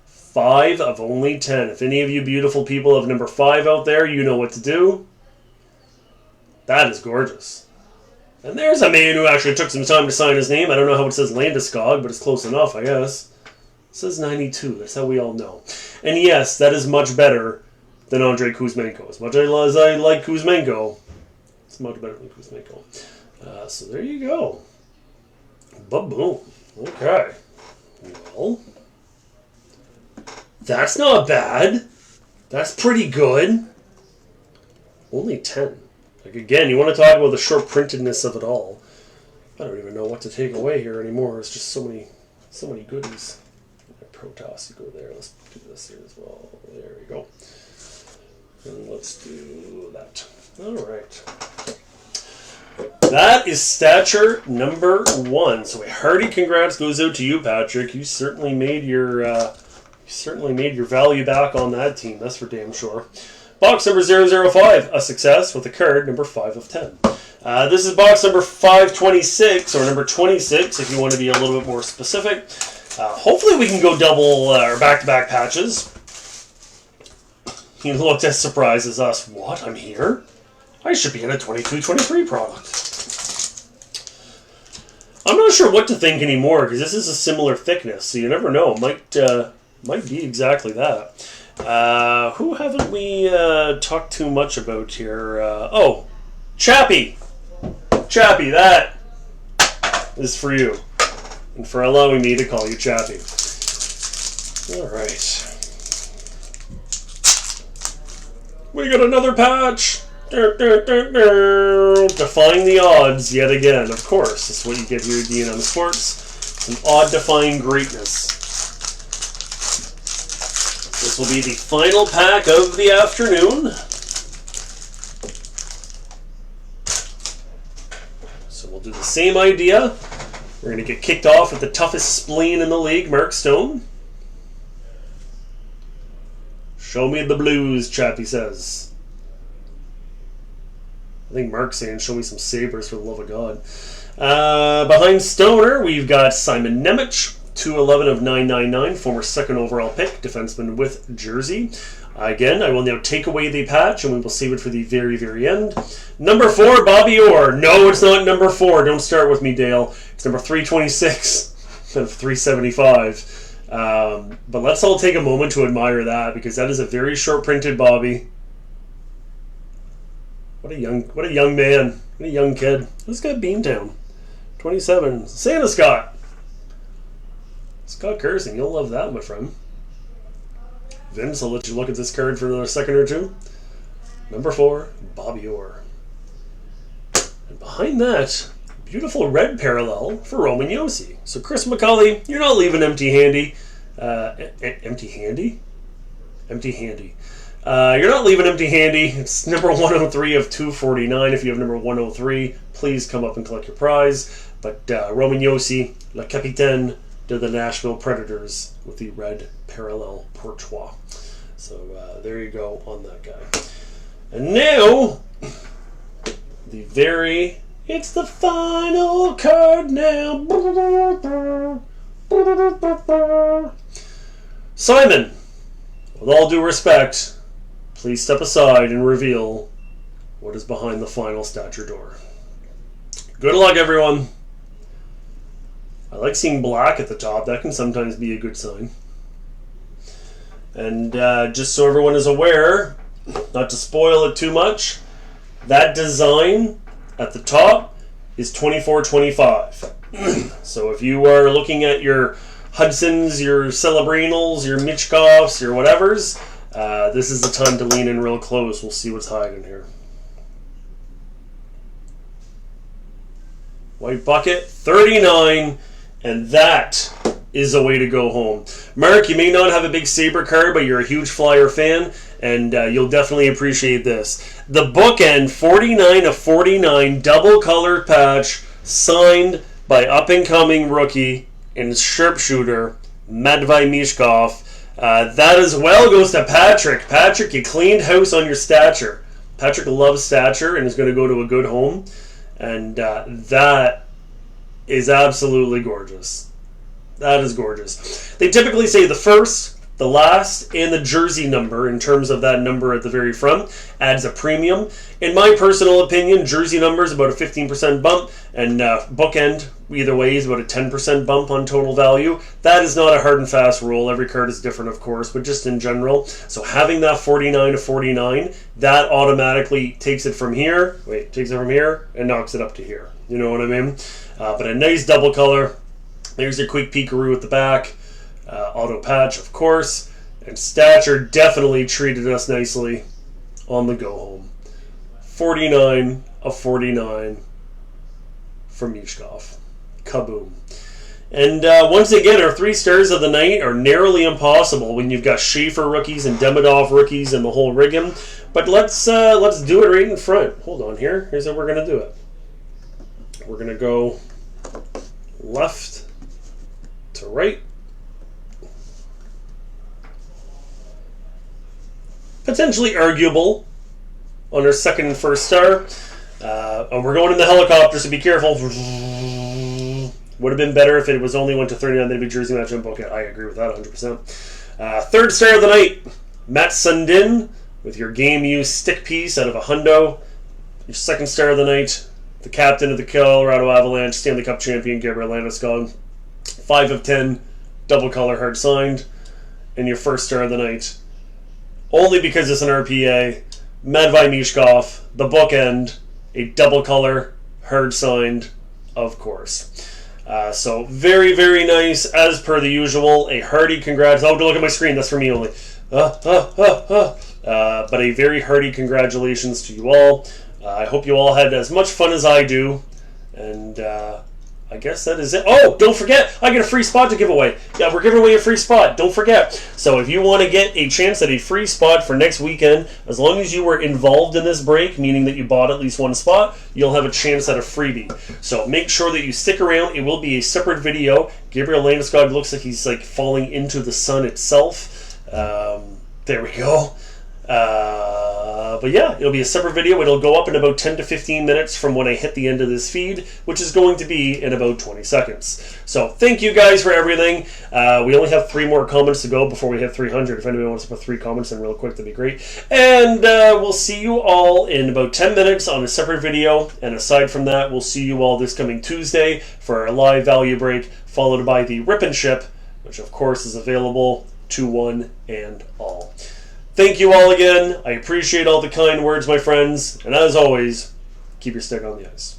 5 of only 10. If any of you beautiful people have number 5 out there, you know what to do. That is gorgeous. And there's a man who actually took some time to sign his name. I don't know how it says Landeskog, but it's close enough, I guess. It says 92. That's how we all know. And yes, that is much better than Andrei Kuzmenko. As much as I like Kuzmenko, it's much better than Kuzmenko. So there you go. Ba-boom. Okay. Well, that's not bad. That's pretty good. Only 10. Like, again, you want to talk about the short printedness of it all. I don't even know what to take away here anymore. It's just so many goodies. Protoss, you go there. Let's do this here as well. There we go. And let's do that. All right. That is Stature number 1. So a hearty congrats goes out to you, Patrick. You certainly made your value back on that team. That's for damn sure. Box number 005, a success with a card number 5 of 10. This is box number 526 or number 26 if you want to be a little bit more specific. Hopefully we can go double or back-to-back patches. He looked as surprised as us. What? I'm here? I should be in a 22-23 product. I'm not sure what to think anymore because this is a similar thickness, so you never know. Might be exactly that. Who haven't we talked too much about here? Oh, Chappie! Chappie, that is for you. And for allowing me to call you Chappie. Alright. We got another patch! Defying the odds yet again. Of course, that's what you get here at D&M Sports. Some odd-defying greatness. This will be the final pack of the afternoon. So we'll do the same idea. We're going to get kicked off with the toughest spleen in the league, Mark Stone. Show me the blues, Chappie says. I think Mark's saying, show me some sabers for the love of God. Behind Stoner, we've got Simon Nemec, 211 of 999, former second overall pick, defenseman with jersey. Again, I will now take away the patch, and we will save it for the very, very end. Number 4, Bobby Orr. No, it's not number 4. Don't start with me, Dale. It's number 326 of 375. But let's all take a moment to admire that, because that is a very short printed Bobby. What a young man. What a young kid. Who's got Beantown? 27. Santa Scott. Scott Kersing. You'll love that, my friend. Vince, I'll let you look at this card for another second or two. Number 4, Bobby Orr. And behind that, beautiful red parallel for Roman Josi. So Chris McCauley, you're not leaving empty-handy. Empty-handy? Empty-handy. You're not leaving empty-handy. It's number 103 of 249. If you have number 103, please come up and collect your prize. But Roman Josi, Le Capitaine de the Nashville Predators with the red parallel Portois. So there you go on that guy. And now, it's the final card now. Simon, with all due respect, please step aside and reveal what is behind the final Stature door. Good luck, everyone. I like seeing black at the top. That can sometimes be a good sign. And just so everyone is aware, not to spoil it too much, that design at the top is 24-25. So if you are looking at your Hudsons, your Celebrinals, your Michkovs, your whatevers, this is the time to lean in real close. We'll see what's hiding here. White bucket, 39, and that is a way to go home. Mark, you may not have a big Sabre card, but you're a huge Flyer fan, and you'll definitely appreciate this. The bookend, 49 of 49, double-colored patch, signed by up-and-coming rookie and sharpshooter, Matvei Michkov. That as well goes to Patrick. Patrick, you cleaned house on your Stature. Patrick loves Stature and is going to go to a good home. And that is absolutely gorgeous. That is gorgeous. They typically say the first, the last, and the jersey number, in terms of that number at the very front, adds a premium. In my personal opinion, jersey number is about a 15% bump, and bookend, either way, is about a 10% bump on total value. That is not a hard and fast rule. Every card is different, of course, but just in general. So having that 49 of 49, that automatically takes it from here, and knocks it up to here. You know what I mean? But a nice double color. There's a quick peekaroo at the back. Auto patch, of course. And Stature definitely treated us nicely on the go home. 49 of 49 from Mishkov. Kaboom. And once again, our 3 stars of the night are narrowly impossible when you've got Schaefer rookies and Demidov rookies and the whole rigging. But let's do it right in front. Hold on here. Here's how we're going to do it. We're going to go left to right. Potentially arguable on our second and first star. And we're going in the helicopter, so be careful. Would have been better if it was only went to 39, then it'd be Jersey matchup. Okay, I agree with that 100%. Third star of the night, Matt Sundin with your game use stick piece out of a hundo. Your second star of the night, the captain of the Colorado Avalanche, Stanley Cup champion Gabriel Landeskog. 5 of 10, double color hard signed. And your first star of the night, only because it's an RPA, Matvei Mishkov, the bookend, a double color hard signed, of course. So very, very nice, as per the usual. A hearty congrats. Oh, don't look at my screen. That's for me only. But a very hearty congratulations to you all. I hope you all had as much fun as I do. And I guess that is it. Oh, don't forget, I get a free spot to give away. Yeah, we're giving away a free spot. Don't forget. So if you want to get a chance at a free spot for next weekend, as long as you were involved in this break, meaning that you bought at least one spot, you'll have a chance at a freebie. So make sure that you stick around. It will be a separate video. Gabriel Landeskog looks like he's like falling into the sun itself. There we go. But yeah, it'll be a separate video. It'll go up in about 10 to 15 minutes from when I hit the end of this feed, which is going to be in about 20 seconds. So thank you guys for everything. We only have 3 more comments to go before we hit 300. If anybody wants to put 3 comments in real quick, that'd be great. And we'll see you all in about 10 minutes on a separate video. And aside from that, we'll see you all this coming Tuesday for our live value break, followed by the Rip and Ship, which of course is available to one and all. Thank you all again. I appreciate all the kind words, my friends. And as always, keep your stick on the ice.